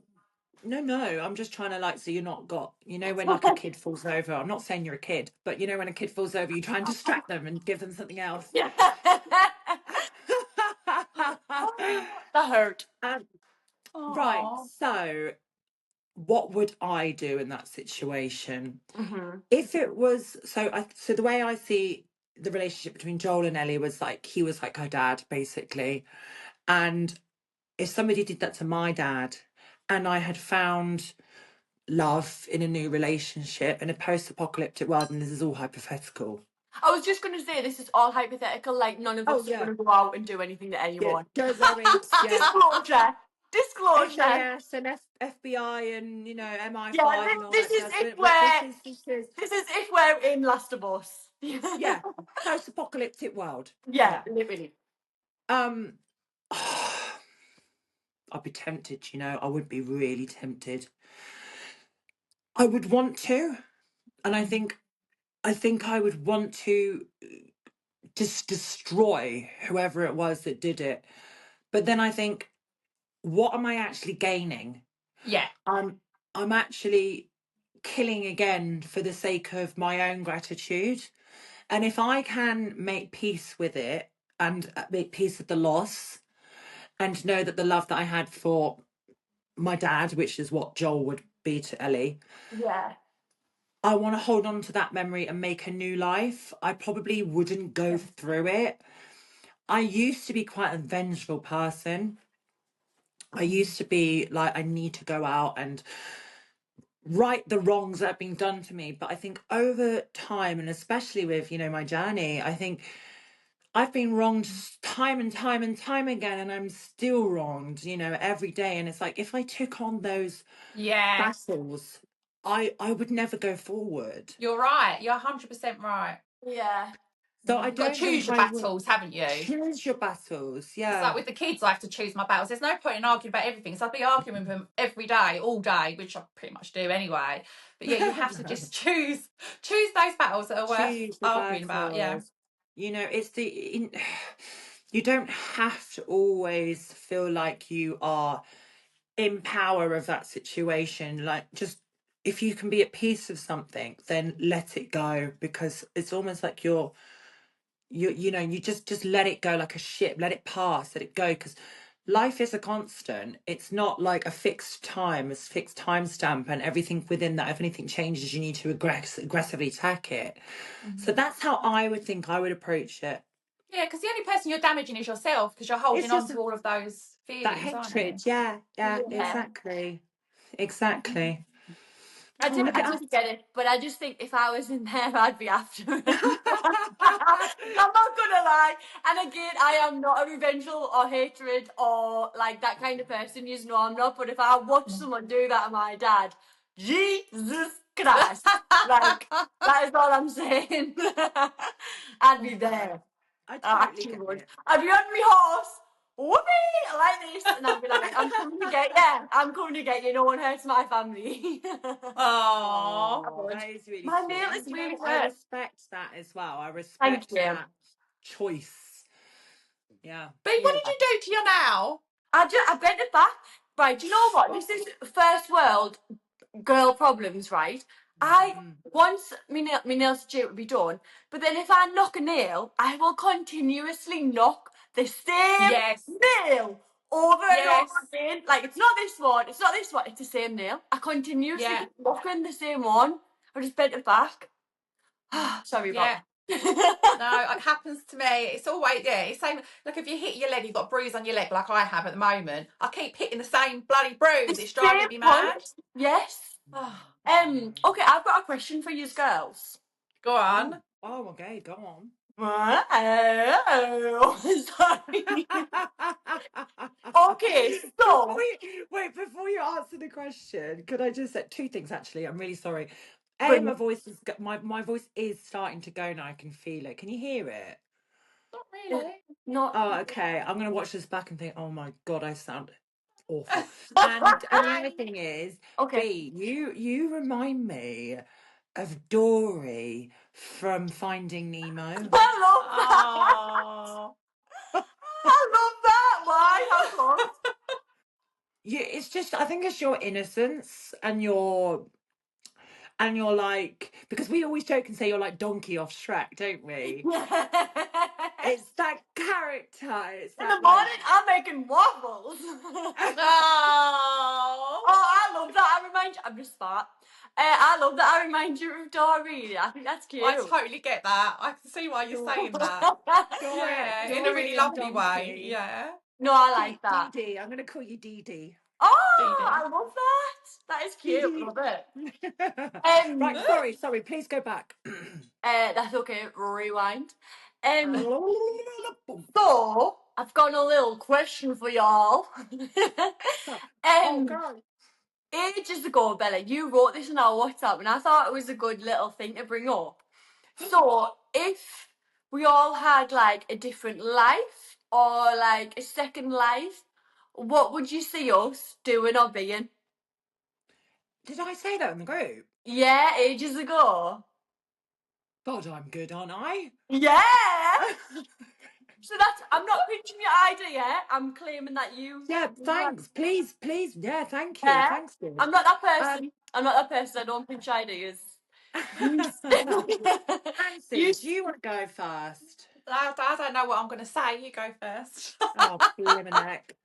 B: No, I'm just trying to like, so you're not got, when like a kid falls over, I'm not saying you're a kid, but when a kid falls over, you try and distract them and give them something else.
C: Yeah. That hurt.
B: Um, right.
D: Oh.
B: So what would I do in that situation?
C: Mm-hmm.
B: If it was, so the way I see the relationship between Joel and Ellie was like, he was like her dad, basically. And if somebody did that to my dad and I had found love in a new relationship in a post-apocalyptic world, and this is all hypothetical.
C: I was just going to say, this is all hypothetical. Like, none of
B: Oh
C: us are
B: yeah,
C: going to go out and do anything to
B: yeah,
C: anyone.
B: go going, yeah,
C: Disclosure. Disclosure.
B: SAS and FBI and
C: Yeah,
B: MI5 and all
C: this
B: that
C: is
B: jazz.
C: if
B: But
C: we're this is if we're in Last of Us.
B: yeah, post-apocalyptic world.
C: Yeah,
B: Yeah.
C: literally.
B: I'd be tempted, I would be really tempted. I would want to, and I think I would want to just destroy whoever it was that did it. But then I think, what am I actually gaining?
D: Yeah.
B: I'm actually killing again for the sake of my own gratitude. And if I can make peace with it and make peace with the loss and know that the love that I had for my dad, which is what Joel would be to Ellie,
C: Yeah.
B: I want to hold on to that memory and make a new life. I probably wouldn't go through it. I used to be quite a vengeful person. I used to be like, I need to go out and right the wrongs that have been done to me. But I think over time, and especially with my journey, I think I've been wronged time and time and time again, and I'm still wronged every day. And it's like, if I took on those
D: Yeah.
B: battles, I would never go forward.
D: You're right. You're 100% right.
C: Yeah.
B: So I
D: You've got to
B: don't
D: choose
B: think
D: your
B: I would.
D: battles, haven't you?
B: Choose your battles.
D: It's like
B: Yeah.
D: with the kids, I have to choose my battles. There's no point in arguing about everything. So I'd be arguing with them every day, all day, which I pretty much do anyway. But yeah, you have to just choose those battles that are worth
B: Choose the
D: arguing about. Yeah.
B: battles. It's you don't have to always feel like you are in power of that situation. Like, just if you can be at peace with something, then let it go, because it's almost like you just let it go like a ship, let it pass, let it go, because life is a constant. It's not like a fixed time, a fixed timestamp, and everything within that, if anything changes, you need to aggressively attack it. So that's how I would think I would approach it.
D: Yeah, because the only person you're damaging is yourself, because you're
B: It's
D: holding on
B: just
D: to all of those
B: that
D: feelings, aren't you?
B: hatred. Yeah,
C: Yeah.
B: exactly.
C: I
B: Oh,
C: do,
B: look
C: I
B: at
C: do get it, but I just think if I was in there, I'd be after him. I'm not gonna lie. And again, I am not a revengeful or hatred or like that kind of person. You know, I'm not. But if I watch someone do that to my dad, Jesus Christ, like that is all I'm saying. I'd be there.
B: I
C: I
B: totally
C: actually
B: get
C: would.
B: it.
C: I'd be on my horse. Whoopee! Like this, and I'd be like, "I'm coming to get you. I'm coming to get you. No one hurts my family."
D: Oh.
B: Oh, that is really
C: My
B: sweet.
C: nail
B: And
C: is really
B: I
C: hurt.
B: respect that as well. I
C: Thank
B: respect
C: you.
B: that choice. Yeah.
D: But what did you do to your nail?
C: I bent it back. Right, do you know what? This is first world girl problems, right? I
B: Mm.
C: once my nails due to be done, but then if I knock a nail, I will continuously knock the same
D: Yes.
C: nail over and over
D: Yes.
C: again. Like it's not this one, it's not this one, it's the same nail. I continuously
D: Yeah.
C: keep knocking the same one. I just bent it back. Sorry about
D: Yeah.
C: that.
D: No, it happens to me. It's always, yeah, it's same. Like if you hit your leg, you've got a bruise on your leg, like I have at the moment. I keep hitting the same bloody bruise.
C: The
D: It's driving
C: same
D: me
C: point.
D: mad.
C: Yes. Okay, I've got a question for you girls.
D: Go on.
B: Oh, okay, go on.
C: Oh, sorry. Okay, so
B: Before you answer the question, could I just say two things? Actually, I'm really sorry.
C: but
B: My voice is my voice is starting to go now. I can feel it. Can you hear it?
D: Not really.
C: not
B: Oh, okay. I'm gonna watch this back and think, oh my god, I sound awful. And the other thing is,
C: okay.
B: B, you remind me of Dory from Finding Nemo.
C: I love that.
D: Oh.
C: I love that. Why? How come?
B: it's just, I think it's your innocence and you're like, because we always joke and say you're like Donkey off Shrek, don't we? It's that character. It's
C: In
B: that
C: the
B: like.
C: morning, I'm making waffles.
D: Oh,
C: I love that. I remind you. I'm just smart. I love that. I remind you of Doreen. I think that's cute.
D: I totally get that. I can see why you're saying that. Yeah, in a really
B: Dory and
D: lovely way.
B: Donkey.
D: Yeah.
C: No, I like that.
B: Dee Dee. I'm going to call you Dee Dee.
C: Oh,
D: Dee
C: I love that. That is
B: Dee
C: cute.
B: Dee.
C: Love it.
B: Right, sorry. Please go back.
C: That's okay. Rewind. So I've got a little question for y'all.
B: Oh,
C: um,
B: God.
C: Ages ago, Bella, you wrote this in our WhatsApp, and I thought it was a good little thing to bring up. So, if we all had like a different life or like a second life, what would you see us doing or being?
B: Did I say that in the group?
C: Yeah, ages ago.
B: God, I'm good, aren't I?
C: Yeah. So that's, I'm not pitching your idea. I'm claiming that you.
B: Yeah, thanks. Please. Yeah, thank you.
C: Yeah.
B: Thanks, dear.
C: I'm not that person. I'm not that person. I don't pitch ideas. You.
B: Nancy, do you want to go first?
D: I don't know what I'm going to say. You go first.
B: Oh, blimmin' heck.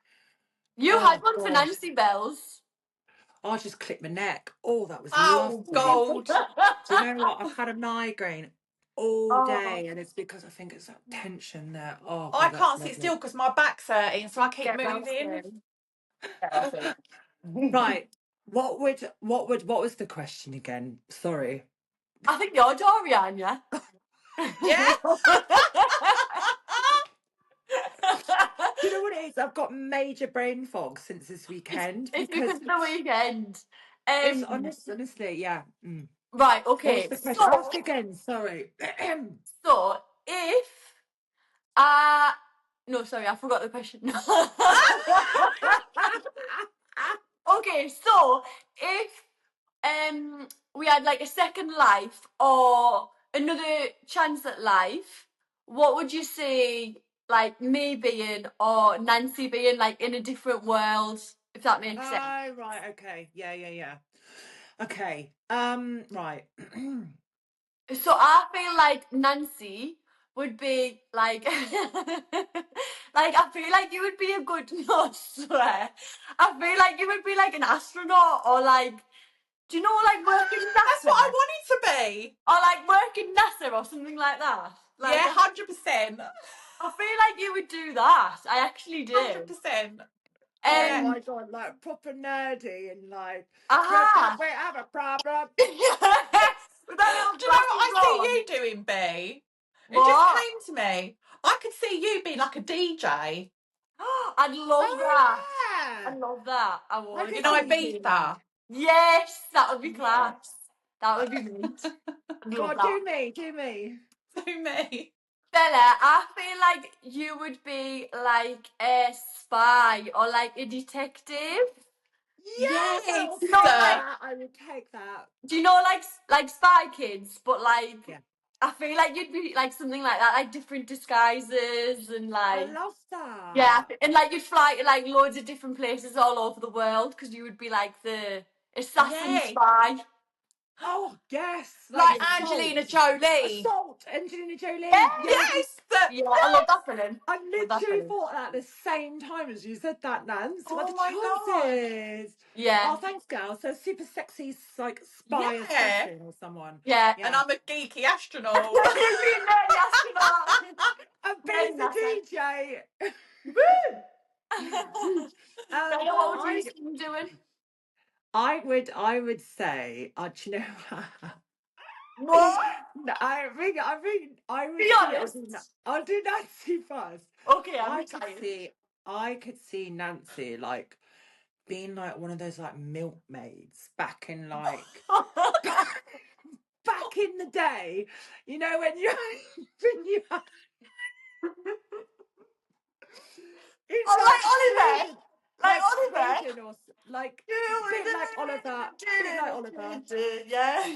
C: You
B: Oh,
C: had one for
B: God.
C: Nancy Bells.
B: I just clipped my neck. Oh, that was
D: Oh,
B: lovely.
D: gold.
B: Do you know what? I've had a migraine all
C: Oh.
B: day, and it's because I think it's that tension there. Oh,
D: I
B: God, that's
D: can't sit
B: lovely.
D: still because my back's hurting, so I keep
C: Get
D: moving.
B: Right. What was the question again? Sorry.
C: I think you're Dorian, yeah?
D: Yeah.
B: Do you know what it is? I've got major brain fog since this weekend
C: It's
B: because
C: because of the weekend.
B: it's honestly, yeah.
C: Right,
B: What was
C: okay.
B: the question? Ask again. Sorry.
C: So if no, sorry, I forgot the question. Okay, so if we had like a second life or another chance at life, what would you say like me being or Nancy being like in a different world, if that makes sense?
B: Oh, right. Okay. Yeah. Okay. Right.
C: So I feel like Nancy would be like like I feel like you would be a good no, I swear. I feel like you would be like an astronaut or like do you know like work in
D: That's
C: NASA?
D: what I wanted to be.
C: Or like work in NASA or something like that. Like
D: Yeah, 100%.
C: I feel like you would do that. I actually do.
D: 100%.
B: Oh my God, like proper nerdy and like,
C: Aha.
B: we have a problem.
C: With that little
D: Do you know what
C: glasses
D: I see
C: on.
D: you doing, B? It just
C: What?
D: came to me. I could see you being like a DJ
C: I'd love that.
B: Yeah.
C: I love that. I would.
B: could
D: in
B: see
D: Ibiza.
C: Yes, that would be
B: Yeah.
C: class. That would be mint. I'd love
B: God,
C: that.
B: do me.
D: To me.
C: Bella, I feel like you would be like a spy or like a detective.
B: Yes,
D: Yes.
C: You know, like,
B: I would take that.
C: do you know like Spy Kids? But like,
B: Yeah.
C: I feel like you'd be like something like that, like different disguises and
B: I
C: like
B: love that.
C: yeah, and like you'd fly to like loads of different places all over the world because you would be like the assassin
D: Yes.
C: spy.
B: Oh, yes.
D: Like
B: assault.
D: Angelina Jolie.
B: Assault, Angelina Jolie.
C: Yeah.
D: Yes.
C: Yeah, I love that feeling.
B: I
C: Love that
B: literally
C: feeling.
B: thought that at the same time as you said that, Nance. What
D: Oh
B: the
D: my God.
B: chances?
C: Yeah,
B: Oh, thanks, girl. So super sexy, like spy
D: Yeah.
B: assassin or someone.
C: yeah.
D: And I'm a geeky astronaut.
C: You'd be a nerdy astronaut.
B: I'm
C: Very
B: being the
C: nice.
B: DJ.
C: Bella, what would you see him doing?
B: I would say, do you know?
C: What?
B: No, I would
C: Be
B: see.
C: honest.
B: I'll do Nancy first.
C: Okay, I'm
B: I
C: excited.
B: could see Nancy like being like one of those like milkmaids back in like back in the day. You know when you had it's
C: like Oliver.
B: Sweden,
C: Like Oliver.
B: Sweden or like bit like Oliver, bit like Oliver.
C: Yeah.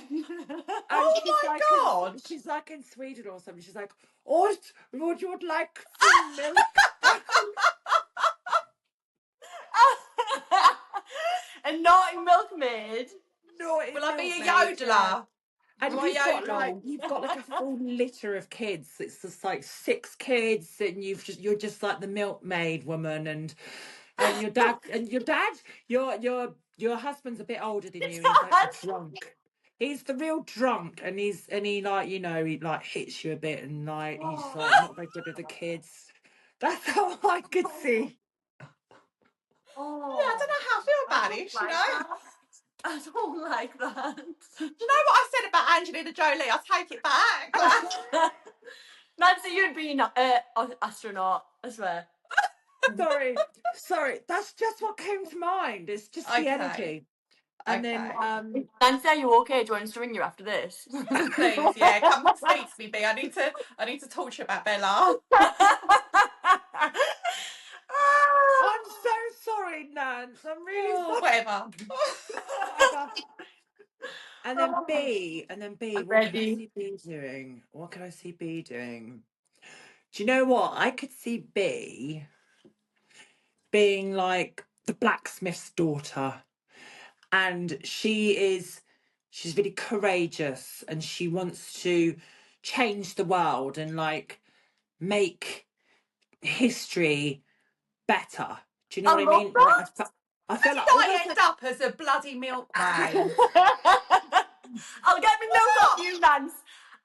D: Oh my God.
B: She's like in Sweden or something. She's like, oh, would you like some milk?
C: A naughty milkmaid.
B: Naughty
D: Will I be a
B: milkmaid, yeah.
D: yodeler?
B: And
D: Will I yodel?
B: you've got like a full litter of kids. It's just like 6 kids, and you're just like the milkmaid woman, and your dad your husband's a bit older than you, and he's like
C: Dad.
B: drunk. He's the real drunk, and he like, you know, he like hits you a bit, and like he's like not very good with the kids. That's how I could see.
C: Oh,
D: Yeah, I don't know how I feel about it, you
C: like
D: know?
C: that. I don't like that.
D: Do you know what I said about Angelina Jolie? I'll take it back.
C: Nancy, you'd be an astronaut, I swear.
B: Sorry, that's just what came to mind. It's just the
D: Okay.
B: energy. And then
C: Nancy, are you okay? Do you want us to ring you after this?
D: Please, yeah, come and speak to me, B. I need to talk to you about Bella.
B: I'm so sorry, Nance. I'm really sorry.
D: Whatever.
B: Whatever. And then B,
C: I'm
B: what can I
C: ready.
B: see B doing? What can I see B doing? Do you know what? I could see B being like the blacksmith's daughter. And she's really courageous, and she wants to change the world and like make history better. Do you know
C: I
B: what I
C: love
B: mean?
C: that.
B: Like, I feel like
D: I end up as a bloody milkmaid.
C: I'll get me milk off you, Nance.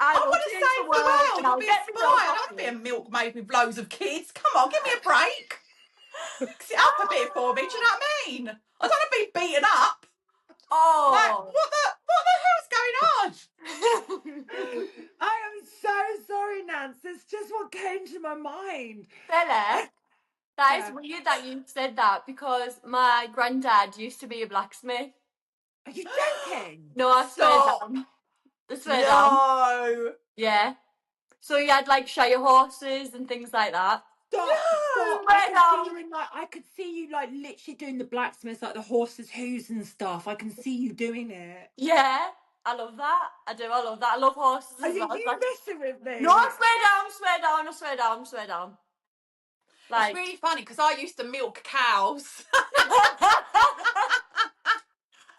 D: I
C: will
D: want to
C: change
D: save the world.
C: and
D: I'll
C: I'll
D: be
C: get me milk
D: inspired. I don't
C: off
D: want to be a
C: you.
D: milkmaid with loads of kids. Come on, give me a break. Sit up a bit for me. Do you know what I mean? I don't want to be beaten up. Like,
C: Oh.
D: what the hell's going on?
B: I am so sorry, Nance. It's just what came to my mind.
C: Bella, that is
B: Yeah.
C: weird that you said that because my granddad used to be a blacksmith.
B: Are you joking?
C: No, I swear
D: Stop.
C: down. I swear down.
D: No.
C: Yeah. So he had like shire horses and things like that.
B: Stop.
C: Swear
B: I can
C: down.
B: see you in like, I could see you like literally doing the blacksmiths, like the horses' hooves and stuff. I can see you doing it.
C: Yeah. I love that. I do. I love that. I love horses
B: Are
C: as
B: you
C: well.
B: messing with me?
C: No, I swear down, swear down, I swear down, swear down. Like,
D: It's really funny because I used to milk cows.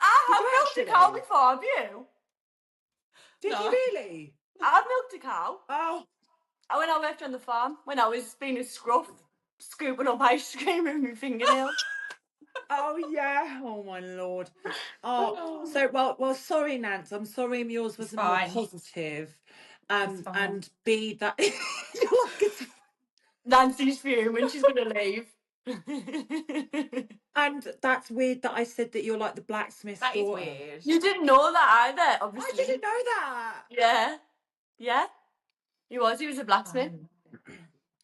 C: I have
B: you
C: milked a
B: actually?
C: cow before, have you?
B: Did
D: No.
B: you really?
C: I've milked a cow.
B: Oh,
C: When I worked on the farm, when I was being a scruff, scooping up ice cream with my fingernails.
B: oh yeah. Oh my lord. Oh, so well. Sorry, Nance. I'm sorry yours wasn't more
D: fine.
B: positive.
D: It's fine.
B: And B that you're like it's
C: Nancy's fuming, she's gonna leave.
B: and that's weird that I said that you're like the blacksmith's
D: That is
B: daughter.
D: weird.
C: You didn't know that either, obviously.
B: I didn't know that.
C: Yeah. Yeah. He was a blacksmith.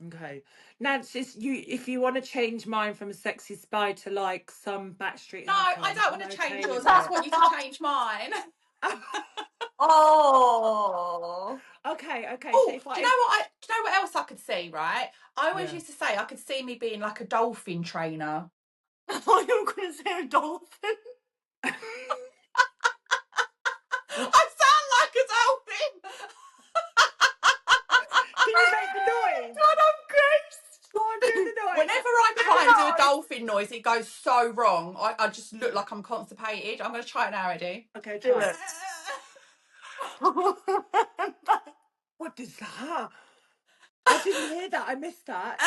B: Okay, Nance, if you want to change mine from a sexy spy to like some backstreet.
D: No,
B: haircut,
D: I don't want
B: I'm
D: to
B: okay
D: change
B: with
D: yours. I just
B: it.
D: want you to change mine.
C: Oh.
B: Okay.
D: Oh,
B: So if
D: do you know what else I could see, right? I always
B: Yeah.
D: used to say I could see me being like a dolphin trainer.
C: I thought you were going to say a dolphin.
D: I sound like a dolphin.
B: Can you make the noise?
C: God, I'm Grace.
B: Go on, do the noise.
D: Whenever I try and do a dolphin noise, it goes so wrong. I just look like I'm constipated. I'm going to try it now, ready?
B: Okay,
C: Do
B: try.
C: it.
B: What is that? I didn't hear that. I missed that.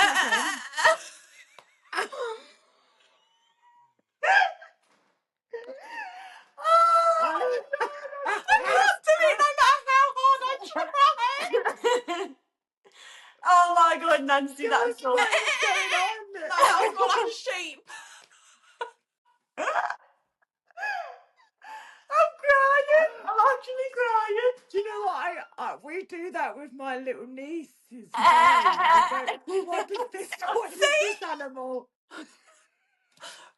D: I can't do it no matter how hard I try.
C: Oh my God, Nancy, that's so...
B: What is going on?
D: No, that was more like a sheep.
C: I'm crying. I'm actually crying.
B: Do you know what? We do that with my little nieces. What is this animal?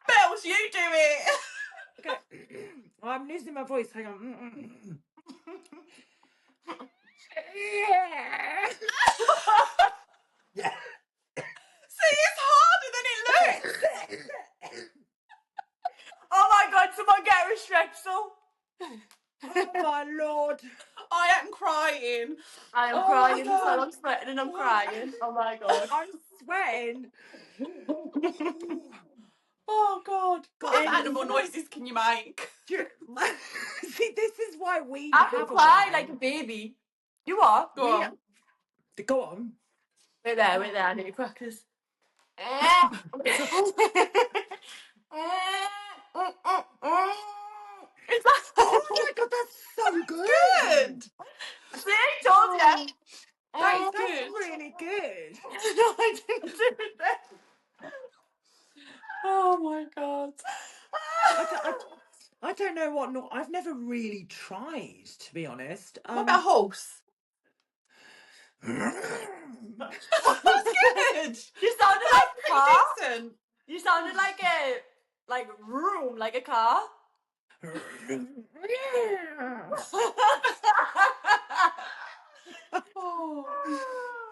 D: Bells, you do it.
B: Okay, I'm losing my voice. Hang on. Yeah.
D: See, it's harder than it looks.
C: Oh my God, someone get her a Strepsil.
B: Oh my lord.
D: I am crying.
C: I am
B: Oh
C: crying,
B: my God.
C: so I'm sweating and I'm crying. Oh my God.
B: I'm sweating.
D: Oh God! What other
B: And
D: animal noises can you make?
B: see, this is why we
C: I can
B: have a
C: cry
B: way.
C: like a baby. You are.
D: Go on.
B: Go on.
C: Wait there, I need to practice. Is that
B: Oh my god, that's so good.
D: Good.
C: See, told you.
D: That is
B: That's
D: good.
B: really good.
C: No, I didn't do that.
D: Oh my God.
B: I don't know what. No, I've never really tried, to be honest.
D: What about a horse? That's good.
C: You sounded like a
D: Pretty
C: car.
D: decent.
C: You sounded like room, like a car.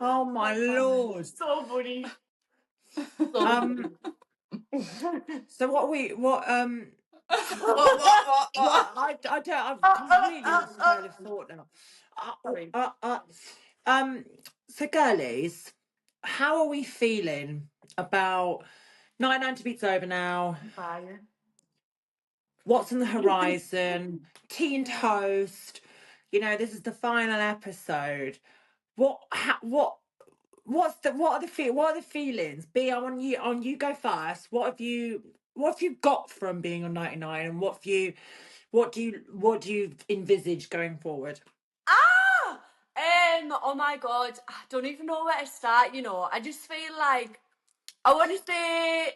B: Oh my lord.
C: So funny.
B: Um. So what
D: What?
B: I don't. I've completely lost trail of thought now.
C: Sorry.
B: So girlies, how are we feeling about 99 to beat's over now?
C: Fire.
B: What's on the horizon? Tea and toast. You know, this is the final episode. What are the feelings? B, I want you go first. What have you got from being on 99, and what do you envisage going forward?
C: Ah! Oh my god, I don't even know where to start, you know. I just feel like I want to say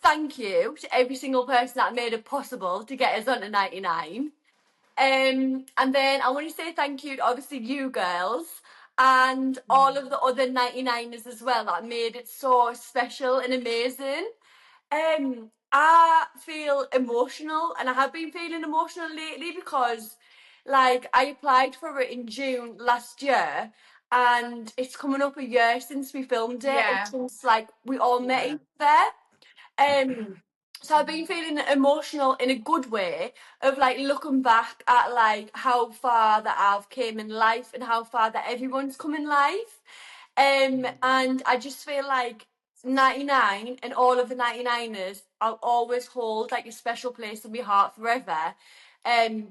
C: thank you to every single person that made it possible to get us onto 99. And then I want to say thank you to obviously you girls and all of the other 99ers as well that made it so special and amazing. I feel emotional, and I have been feeling emotional lately because, like, I applied for it in June last year, and it's coming up a year since we filmed it, and
D: Yeah.
C: since like we all met each other. So I've been feeling emotional in a good way of like looking back at like how far that I've came in life and how far that everyone's come in life. And I just feel like 99 and all of the 99ers I'll always hold like a special place in my heart forever.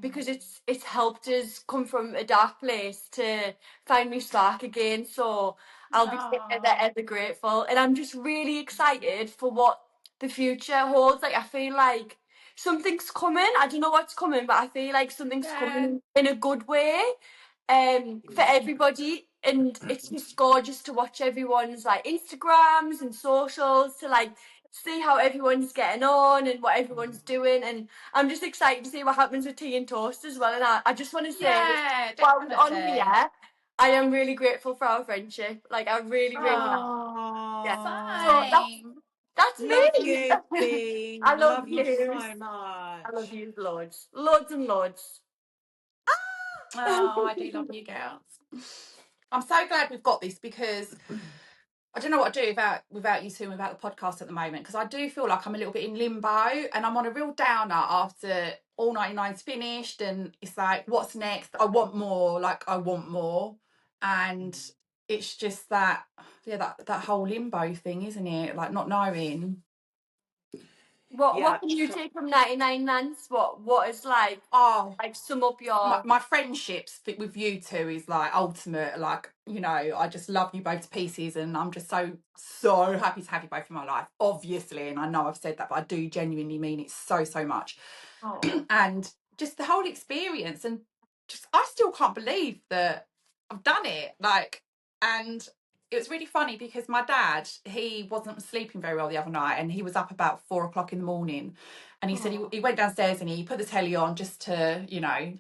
C: Because it's helped us come from a dark place to find me spark again. So I'll be ever grateful, and I'm just really excited for what the future holds. Like I feel like something's coming. I don't know what's coming, but I feel like something's coming in a good way. For everybody, and it's just gorgeous to watch everyone's like Instagrams and socials to like see how everyone's getting on and what everyone's doing, and I'm just excited to see what happens with Tea and Toast as well. And I just want to say,
D: Yeah,
C: while we're on
D: definitely.
C: here, I am really grateful for our friendship. Like I really, really am. Yeah. So
D: Same.
C: that's
B: Love
C: me.
B: you, B.
C: I love
B: Love you
C: you.
B: so much.
C: I love you loads. Loads and loads.
D: Oh, I do love you girls. I'm so glad we've got this because I don't know what to do without you two and without the podcast at the moment, because I do feel like I'm a little bit in limbo and I'm on a real downer after all 99's finished, and it's like, what's next? I want more. And it's just that whole limbo thing, isn't it? Like not knowing.
C: What can you take from 99 Nance? What is like
D: Oh,
C: sum up your
D: my friendships with you two is like ultimate. Like, you know, I just love you both to pieces, and I'm just so happy to have you both in my life, obviously. And I know I've said that, but I do genuinely mean it so much. And just the whole experience, and just I still can't believe that I've done it. Like, and it was really funny because my dad, he wasn't sleeping very well the other night, and he was up about 4 o'clock in the morning, and he said he went downstairs and he put the telly on just to, you know,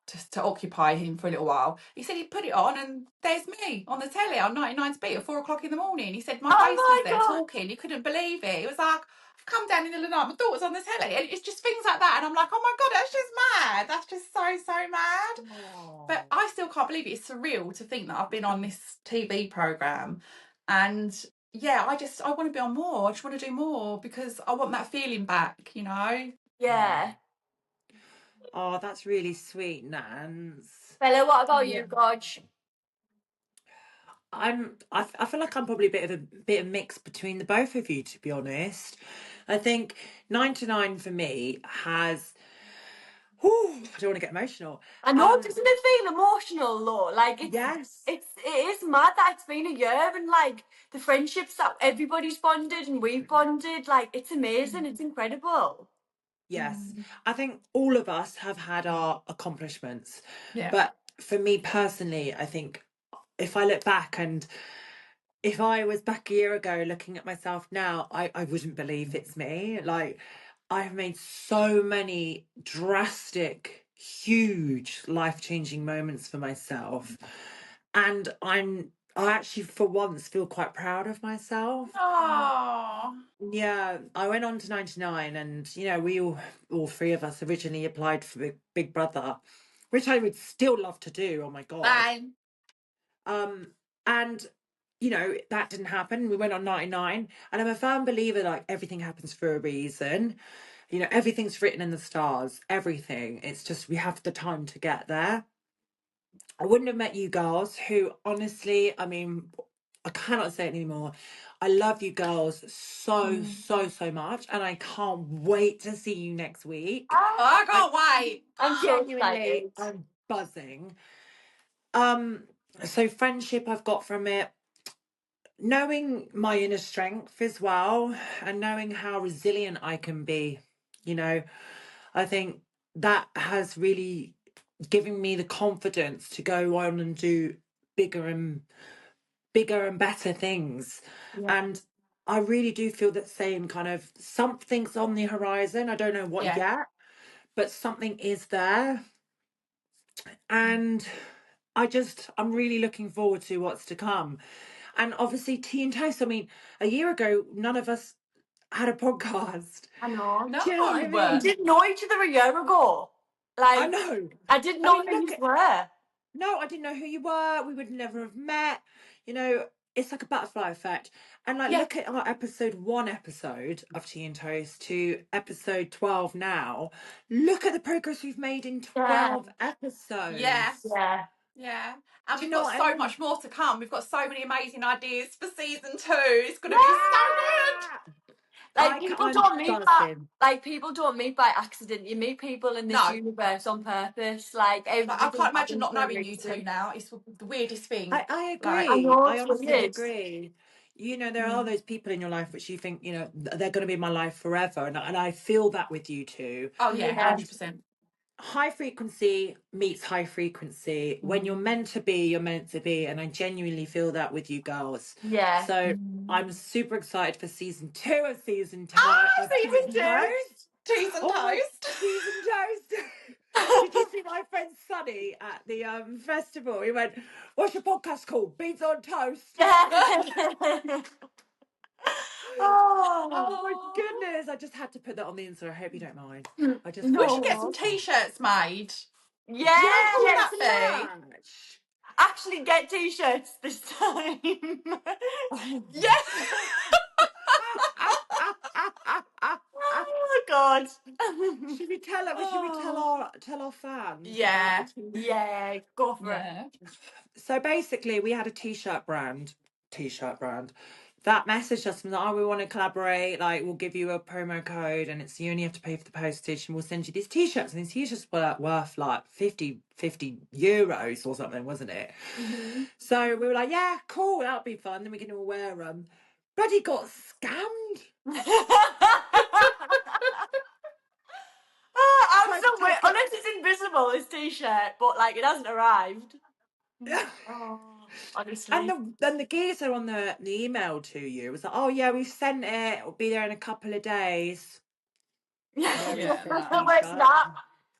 D: just to occupy him for a little while. He said he put it on and there's me on the telly on 99's beat at 4 o'clock in the morning. He said my face was there talking. He couldn't believe it. He was like, I've come down in the middle of the night, my daughter's on the telly. And it's just things like that. And I'm like, oh my God, that's just mad. That's just so mad. But I still can't believe it. It's surreal to think that I've been on this TV programme. And yeah, I want to be on more. I just want to do more because I want that feeling back, you know?
C: Yeah.
B: Oh, that's really sweet, Nance.
C: Bella, what about you, Gorge?
B: I feel like I'm probably a bit of mix between the both of you, to be honest. I think 9 to 9 for me has. Whew, I don't want to get emotional.
C: I know, doesn't it feel emotional though? Like
B: Yes.
C: it is mad that it's been a year and like the friendships that everybody's bonded and we've bonded, like it's amazing, it's incredible.
B: Yes, I think all of us have had our accomplishments,
D: Yeah.
B: but for me personally, I think if I look back and if I was back a year ago looking at myself now, I wouldn't believe it's me. Like, I've made so many drastic, huge, life-changing moments for myself. And I actually, for once, feel quite proud of myself.
D: Oh.
B: Yeah, I went on to 99 and, we all three of us originally applied for Big Brother, which I would still love to do. Oh my God.
D: Bye.
B: And that didn't happen. We went on 99, and I'm a firm believer like everything happens for a reason. Everything's written in the stars, everything. It's just we have the time to get there. I wouldn't have met you girls who honestly, I mean, I cannot say it anymore. I love you girls so, so, so much, and I can't wait to see you next week.
D: Oh, I
B: I
D: can't wait.
C: I'm so
B: genuinely
C: excited.
B: I'm buzzing. So friendship I've got from it, knowing my inner strength as well, and knowing how resilient I can be, I think that has really given me the confidence to go on and do bigger and better things.
C: Yeah.
B: And I really do feel that same kind of something's on the horizon. I don't know what
D: Yeah.
B: yet, but something is there. And I'm really looking forward to what's to come. And obviously, Tea and Toast. I mean, a year ago, none of us had a podcast.
C: I know.
D: No.
B: Do you know what I
C: We
B: mean?
C: didn't know each other a year ago.
B: I
C: Like
B: know.
C: I didn't
B: I
C: know
B: mean,
C: who
B: look
C: you
B: at
C: were.
B: no, I didn't know who you were. We would never have met. You know, it's like a butterfly effect. And like,
D: Yeah.
B: look at our episode of Tea and Toast to episode 12 now. Look at the progress we've made in
C: Yeah.
B: 12 episodes.
D: Yeah.
C: Yeah.
D: Yeah. And
B: Do you
D: we've
B: know
D: got
B: what I
D: so
B: mean?
D: much more to come. We've got so many amazing ideas for season 2. It's going to be so good.
C: Like people
B: I'm
C: don't meet by
B: buzzing.
C: people don't meet by accident. You meet people in this
D: No.
C: universe on purpose. Like
D: Like, I
C: everything
D: can't imagine
C: happens
D: not
C: for a
D: knowing you two
C: reason.
D: now. It's the weirdest thing.
B: I
D: Like,
C: I
B: agree.
C: know
B: I
C: it's
B: honestly
C: weird.
B: agree. There are those people in your life which you think, they're going to be in my life forever. And I feel that with you two.
D: oh yeah,
C: Yeah.
D: 100%.
B: High frequency meets high frequency. When you're meant to be, you're meant to be. And I genuinely feel that with you girls.
C: Yeah.
B: So I'm super excited for season 2 of season
D: Season 2.
B: Toast.
D: Cheese and
B: Oh my
D: toast.
B: season toast. Did you see my friend Sunny at the festival? He went, "What's your podcast called? Beans on Toast."
C: Yeah.
B: Oh
C: Oh
B: my goodness. I just had to put that on the Insta. I hope you don't mind. I just
D: We
B: had
D: should
B: to.
D: get some
C: no.
D: t-shirts made.
C: Yeah.
B: Yes,
D: Wouldn't
B: yes,
D: that be?
B: match.
C: Actually, get t-shirts this time.
B: Oh.
D: Yeah.
C: Oh God.
B: Should we tell her? Should we tell our fans
D: Yeah.
B: about the team?
C: Yeah, go for it.
D: Yeah.
B: So basically, we had a t-shirt brand that messaged us and we want to collaborate. Like, we'll give you a promo code, and you only have to pay for the postage, and we'll send you these t-shirts. And these t-shirts were worth like 50 euros or something, wasn't it? So we were like, yeah, cool, that'll be fun. Then we can all wear them. Bloody got scammed.
C: I'm
B: Tried
C: so
B: to
C: weird.
B: take it.
C: Unless it's invisible, this t-shirt, but like it hasn't arrived. Oh, honestly.
B: And the geezer on the email to you was like, oh yeah, we've sent it. It'll be there in a couple of days. Where is
D: Yeah.
B: this
C: Where's
B: t-shirt?
C: that?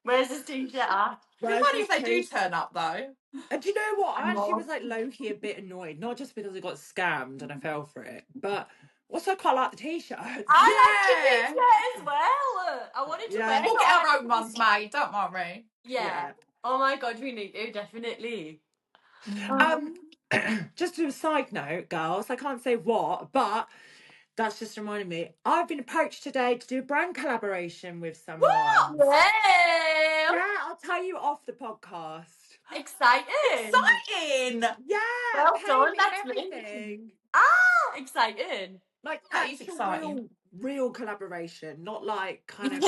C: Where's this t-shirt at?
D: It'd be
B: Where's
D: funny
B: this
D: if they do
B: t-
D: turn up though.
B: And do you know what? I actually
C: know.
B: was like low-key a bit annoyed, not just because I got scammed and I fell for it, but also I quite like the t-shirts.
C: I like
D: Yeah.
C: the t-shirt as well. I wanted to
B: Yeah.
C: wear it.
D: We'll get our own ones made, don't worry.
C: Yeah. Oh my God, we need to, definitely.
B: Just to a side note, girls, I can't say what, but that's just reminded me. I've been approached today to do a brand collaboration with someone.
C: Well,
B: Yeah, I'll tell you off the podcast.
C: Exciting.
D: Exciting.
B: Yeah,
C: Well
B: pay
C: done,
B: me and
C: that's me.
B: everything.
C: Exciting.
B: Like
D: That is
B: actual
D: exciting.
B: real collaboration, not like kind of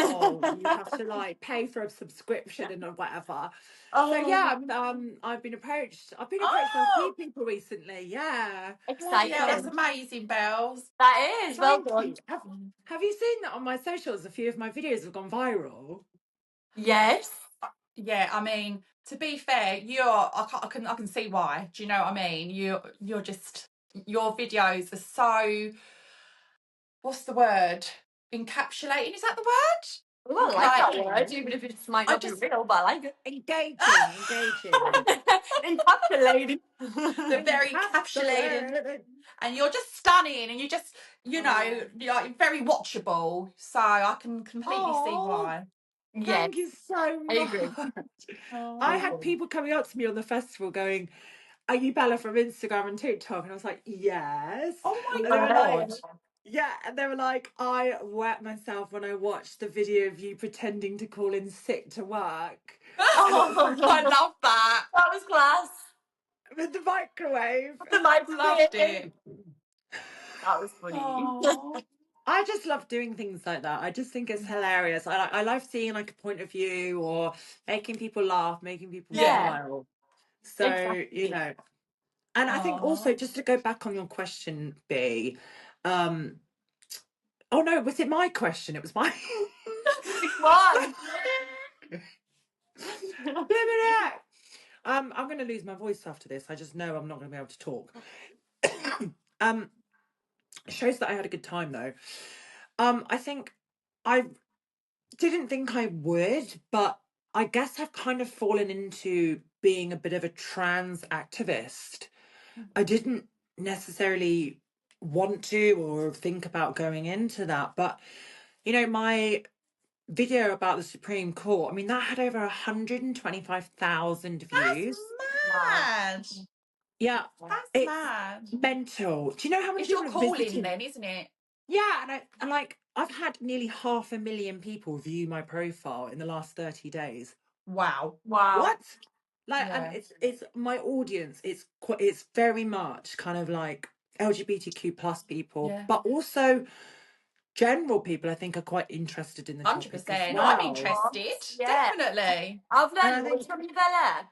B: you have to like pay for a subscription and whatever. So yeah, I've been approached. I've been approached by a few
D: Oh,
B: people recently. Yeah.
D: bloody hell, that's
C: Exciting.
D: amazing, Bells.
C: That is, well
B: Thank
C: done.
B: you. Have you seen that on my socials? A few of my videos have gone viral.
C: Yes.
D: Yeah, I mean, to be fair, I can see why. Do you know what I mean? You're just, your videos are so, what's the word? Encapsulating, is that the word?
C: Oh, I like that
D: Like,
C: word, even if it might
D: I
C: not be
D: just
C: real, but I like it.
B: Engaging.
C: Encapsulating.
D: the very encapsulating,
B: Encapsulated.
D: and you're just stunning, and you just, you know,
B: Oh.
D: you're very watchable. So I can completely see
B: Oh,
D: why.
C: Yes,
B: thank you so
C: I agree.
B: much. I
D: Oh,
B: had people coming up to me on the festival going, "Are you Bella from Instagram and TikTok?" And I was like, "Yes."
D: oh
C: Oh
D: my
B: And they were
C: my
B: like,
D: God.
C: God.
B: "Yeah," and they were like, "I wet myself when I watched the video of you pretending to call in sick to work." And it was
C: Oh,
B: like
D: I love that.
C: that was class.
B: with the microwave.
C: The microwave.
D: Loved it.
C: That was funny.
D: Oh,
B: I just love doing things like that. I just think it's hilarious. I love seeing like a point of view or making people laugh, making people
D: yeah.
B: smile. So, you
C: Exactly.
B: know, and I think also
D: Oh.
B: just to go back on your question, B, um, oh no, was it my question? It was my
C: Which one?
B: I'm gonna lose my voice after this. I just know I'm not gonna be able to talk. um shows that I had a good time though. I think I didn't think I would, but I guess I've kind of fallen into being a bit of a trans activist. I didn't necessarily want to or think about going into that, but you know, my video about the Supreme Court, I mean, that had over 125,000
D: That's
B: views.
C: Wow.
D: mad.
B: Yeah,
D: That's
B: it's
D: mad.
B: mental. Do you know how many
D: It's your
B: people have
D: calling
B: visited?
D: then, isn't it?
B: Yeah, and like I've had nearly 500,000 people view my profile in the last 30 days.
D: Wow.
C: Wow.
B: What? Like, and
D: Yeah.
B: it's my audience. It's very much kind of like LGBTQ plus people,
D: Yeah.
B: but also general people. I think are quite interested in the topic as
D: 100%. I'm
B: well.
D: interested.
C: Yeah.
D: Definitely.
C: I've
B: And
C: learned
B: I
C: loads
B: think
C: from you, Bella.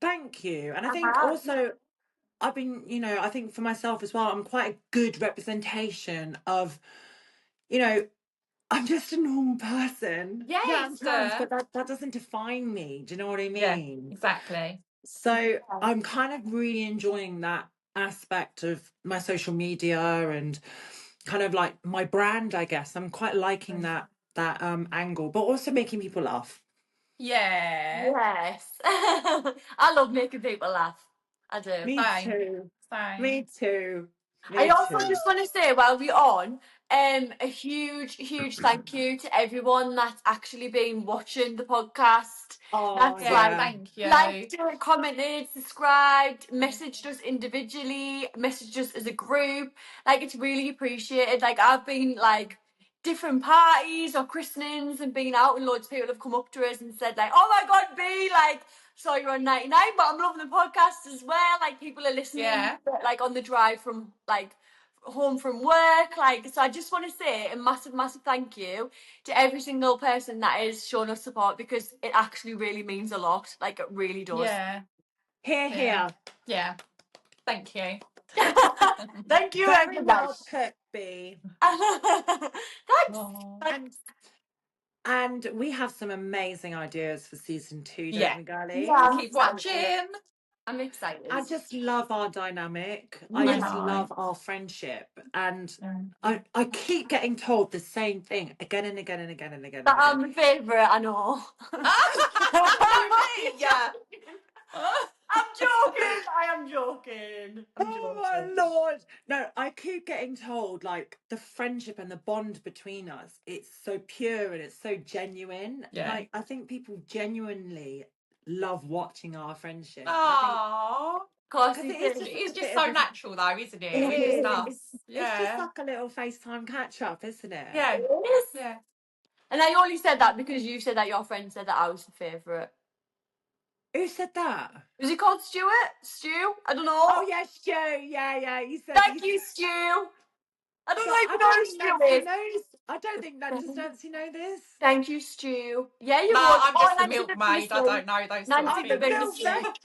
B: thank you. And I
C: I
B: think
C: have.
B: also I've been, you know, I think for myself as well, I'm quite a good representation of, you know, I'm just a normal person. Yeah, I'm
D: Yes.
B: trans, but that doesn't define me. Do you know what I
D: Yeah,
B: mean?
D: exactly.
B: So I'm kind of really enjoying that aspect of my social media and kind of like my brand, I guess. I'm quite liking that angle, but also making people laugh.
D: Yeah.
C: Yes. I love making people laugh. I do.
B: Me
D: Same.
B: too.
D: Same.
B: Me too.
C: I
B: Me
C: also
B: too.
C: just want to say while we're on, a huge thank you to everyone that's actually been watching the podcast.
B: Oh
C: That's
D: Yeah,
C: like
B: yeah.
D: thank you.
C: liked it, commented, subscribed, messaged us individually, messaged us as a group. Like it's really appreciated. Like I've been like different parties or christenings and been out and loads of people have come up to us and said like, oh my god, B, like saw you on 99, but I'm loving the podcast as well. Like people are listening,
D: Yeah.
C: like on the drive from like home from work. Like, so I just want to say a massive thank you to every single person that has shown us support because it actually really means a lot. Like, it really does.
D: Yeah.
B: Here,
D: Yeah.
B: here.
D: Yeah. Thank you.
C: Thank you,
B: Very
C: everyone.
B: well put, B.
C: Thanks.
D: Oh.
B: And and we have some amazing ideas for season 2, don't
D: Yeah.
B: we,
C: Yeah,
B: girlies?
C: I'm
D: Keep
C: excited.
D: watching.
C: I'm excited.
B: I just love our dynamic. I
D: I
B: just
D: know.
B: love our friendship. And
D: Yeah.
B: I keep getting told the same thing again and again and again and again
C: That
B: and again.
C: I'm my favourite, I know.
D: Who, me? Yeah.
C: I'm joking. I am joking. I'm
B: Oh my
C: joking.
B: lord. No, I keep getting told like the friendship and the bond between us, it's so pure and it's so genuine.
D: Yeah.
B: Like I think people genuinely love watching our friendship. And I think
D: Oh.
C: Of course,
B: because it
C: it
B: is
C: is.
B: just
D: It's
B: a
D: just
B: bit
D: so
B: of a
D: natural though, isn't it?
B: it
D: It's just
B: is.
D: us.
B: It's just
D: Yeah.
B: like a little FaceTime catch up, isn't it?
D: Yeah.
C: It is.
D: Yeah.
C: And I only said that because you said that your friend said that I was the favourite.
B: Who said that?
C: Is he called Stuart? Stu? I don't know.
B: Oh yeah, Stu. Yeah. You said.
C: Thank you, Stu. I don't
B: So I
C: even know
B: don't
C: who
B: think
C: Stu
B: Nancy
C: is.
B: knows. I don't think that does Nancy know this.
C: Thank you, Stu. Yeah, you
D: No,
C: would.
D: I'm
C: Oh,
D: just a
C: Nancy
D: milkmaid. I don't know those sort of
C: Nancy
B: I
D: things.
B: know
C: Stu.
B: that.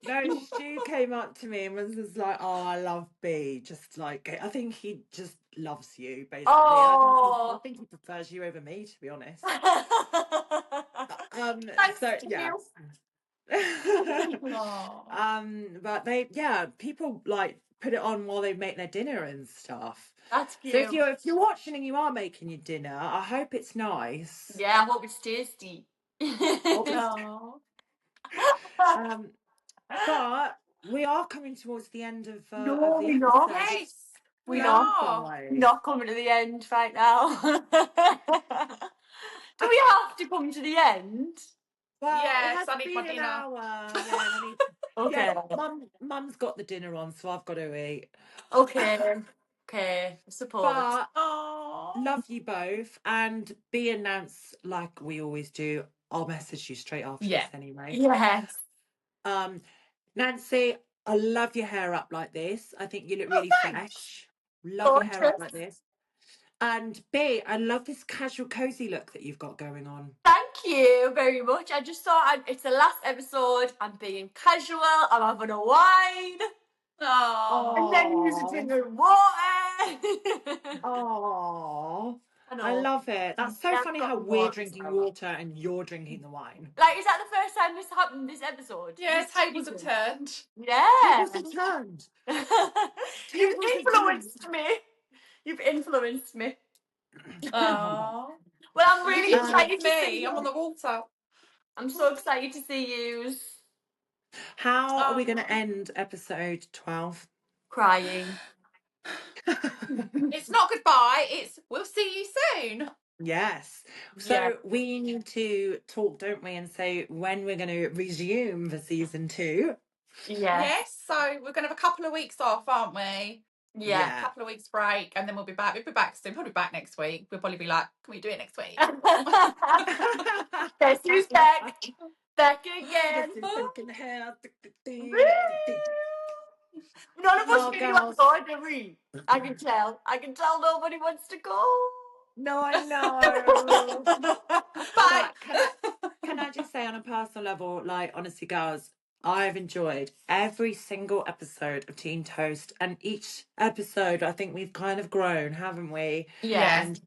B: No, Stu came up to me and was just like, "Oh, I love B." Just like I think he just loves you, basically. I
C: Oh.
B: think he prefers you over me, to be honest.
C: Thanks,
B: So yeah.
C: Stu.
D: Oh,
B: But people like put it on while they make their dinner and stuff.
C: That's
B: So
C: cute.
B: if you're watching and you are making your dinner, I hope it's nice.
C: Yeah, I hope it's tasty.
D: no.
B: Um, but we are coming towards the end of
C: No,
B: the
C: we're not.
B: episode.
D: Yes,
B: It's
C: We're
D: we
C: not.
D: are.
B: Fly.
C: Not coming to the end right now. Do we have to come to the end?
B: Well, it
D: Yes,
B: has
D: I need my
B: been an
D: dinner.
B: hour. Yeah, and I need.
C: Okay.
B: Yeah, Mum's got the dinner on, so I've got to eat.
C: Okay. Okay. I suppose.
B: But
D: Oh,
B: love you both, and be announced like we always do. I'll message you straight after
D: Yeah.
B: this anyway.
C: Yes.
B: Nancy, I love your hair up like this. I think you look really
C: Thanks.
B: fresh. Love your hair up
C: Gorgeous.
B: like this. And B, I love this casual, cozy look that you've got going on.
C: Thank you very much. I just thought it's the last episode. I'm being casual. I'm having a wine. And then using
B: Oh,
C: drinking water.
B: oh,
C: I
B: I
C: know.
B: love it. That's so
C: Yeah, I've
B: funny
C: got
B: how
C: the
B: we're
C: water.
B: drinking water and you're drinking the wine.
C: Like, is that the first time this happened this episode?
D: yeah,
C: This
D: tables have
C: season?
D: turned.
C: Yeah.
B: Tables have turned.
C: You've
B: Tables have turned.
C: influenced me. You've influenced me.
D: Oh,
C: Well, I'm
D: you've
C: really excited
D: influenced
C: to see
D: me. I'm on
C: you.
D: the water.
C: I'm so excited to see you
B: How are we going to
D: Oh.
B: end episode 12?
C: crying.
D: It's not goodbye. It's we'll see you soon.
B: Yes. So
C: Yeah.
B: we need to talk, don't we, and say when we're going to resume for season 2.
C: Yeah.
D: Yes. So we're gonna have a couple of weeks off, aren't we?
C: Yeah.
D: A couple of weeks break, and then we'll be back. We'll be back soon. Probably back next week. We'll probably be like, can we do it next week?
C: Guess who's back? Back again.
B: Guess who's back in the house?
C: Woo! None of us
B: Oh,
C: really want to
B: girls.
C: go, do we? I can tell. I can tell nobody wants to go.
B: No, I know. But
D: Bye.
B: can I just say on a personal level, like honestly, girls, I've enjoyed every single episode of Teen Toast, and each episode, I think we've kind of grown, haven't we?
C: Yeah.
B: And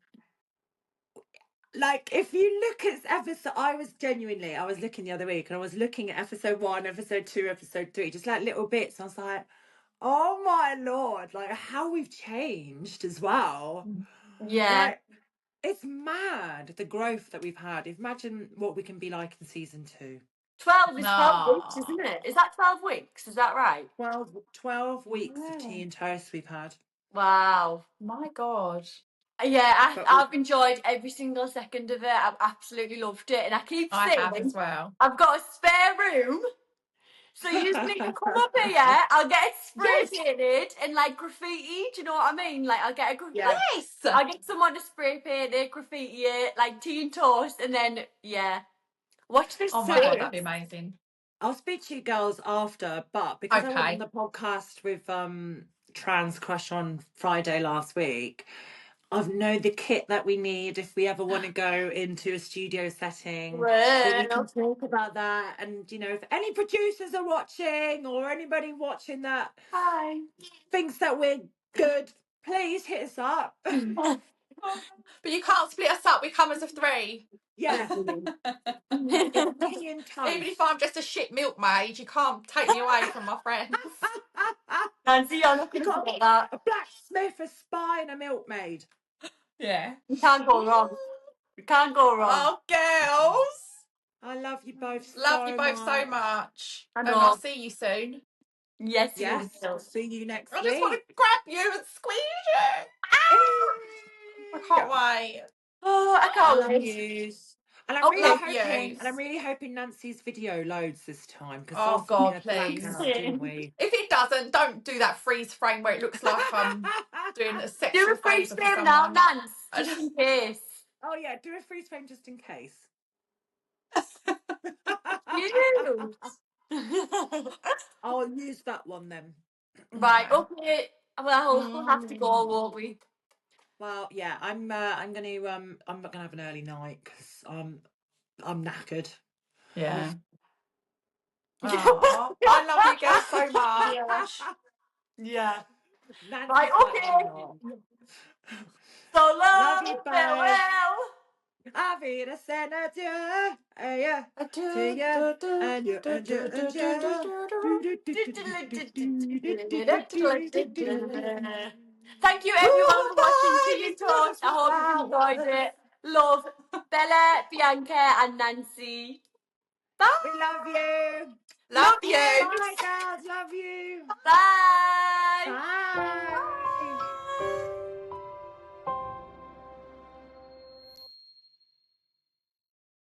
B: like, if you look at episode, I was looking the other week, and I was looking at episode 1, episode 2, episode 3, just like little bits. I was like, oh my Lord, like how we've changed as well.
C: Yeah.
B: Like, it's mad the growth that we've had. Imagine what we can be like in season 2.
C: 12 is 12 weeks,
D: No.
C: isn't it? Is that 12 weeks? Is that right?
B: 12 weeks of
D: Yeah.
B: tea and toast we've had.
C: Wow.
D: My God.
C: Yeah,
B: But
C: I've enjoyed every single second of it. I've absolutely loved it. And I keep
D: I have
C: saying,
D: as well.
C: I've got a spare room. So you just need to come up here. I'll get it spray painted and like graffiti. Do you know what I mean? Like I'll get a
B: Yeah.
D: Yes.
C: I'll get someone to spray paint it, graffiti it, like tea and toast, and then watch this.
D: Oh my God, that'd be amazing.
B: I'll speak to you girls after, but because I went
D: Okay.
B: on the podcast with Trans Crush on Friday last week, I've know the kit that we need if we ever want to go into a studio setting. So we can talk about that. And if any producers are watching or anybody watching that
C: Hi.
B: thinks that we're good, please hit us up.
D: But you can't split us up. We come as a 3.
B: Yeah. It's tea and toast.
D: Even if I'm just a shit milkmaid, you can't take me away from my friends.
C: Nancy, you're not
B: You
C: going to
B: got
C: forget that.
B: a blacksmith, a spy, and a milkmaid.
D: Yeah.
C: You can't go wrong. You can't go wrong.
D: Oh, girls.
B: I love you both
D: Love you both so much.
C: I
D: And
C: know.
D: I'll see you soon.
C: Yes,
B: Yes,
C: you will.
B: see you next
D: I
B: week.
D: just want to grab you and squeeze you. I can't wait.
C: Oh, I
B: I
C: can't
B: love
C: wait.
B: yous. And
C: Oh, love
B: I'm really hoping Nancy's video loads this time because
D: Oh,
B: last time
D: God,
B: we had
D: please.
B: blackouts, didn't we?
D: If it doesn't, don't do that freeze frame where it looks like I'm doing a
C: Do
D: sexual
C: a freeze
D: favour for
C: frame now,
D: someone.
C: Nance, just in case.
B: Oh yeah, do a freeze frame just in case.
C: Cute.
B: I'll use that one then.
C: Right, okay. Well, we'll have to go, won't we?
B: Well, yeah, I'm not gonna have an early night because I'm knackered.
D: Yeah. Oh, I love you girls so much.
C: Yeah. Right,
B: Nancy's like, I'm
C: okay.
B: not.
C: So
B: Love
C: long,
B: you, babe.
C: farewell.
B: Auf Wiedersehen, adieu. Yeah. To
D: Do,
B: you
D: do, do,
B: and you
D: do,
B: and you
D: do,
B: and
D: do, do, do,
B: you.
D: do, do.
C: Thank you
D: Who
C: everyone
D: will
C: for watching
D: buy
C: Tea
D: these
C: and Toast. I
D: beautiful
C: hope you enjoyed
D: flowers?
C: it. Love Bella, Bianca and Nancy. Bye.
B: We love you.
D: Love you.
B: Bye, girls. Love you.
C: Bye.
B: Bye.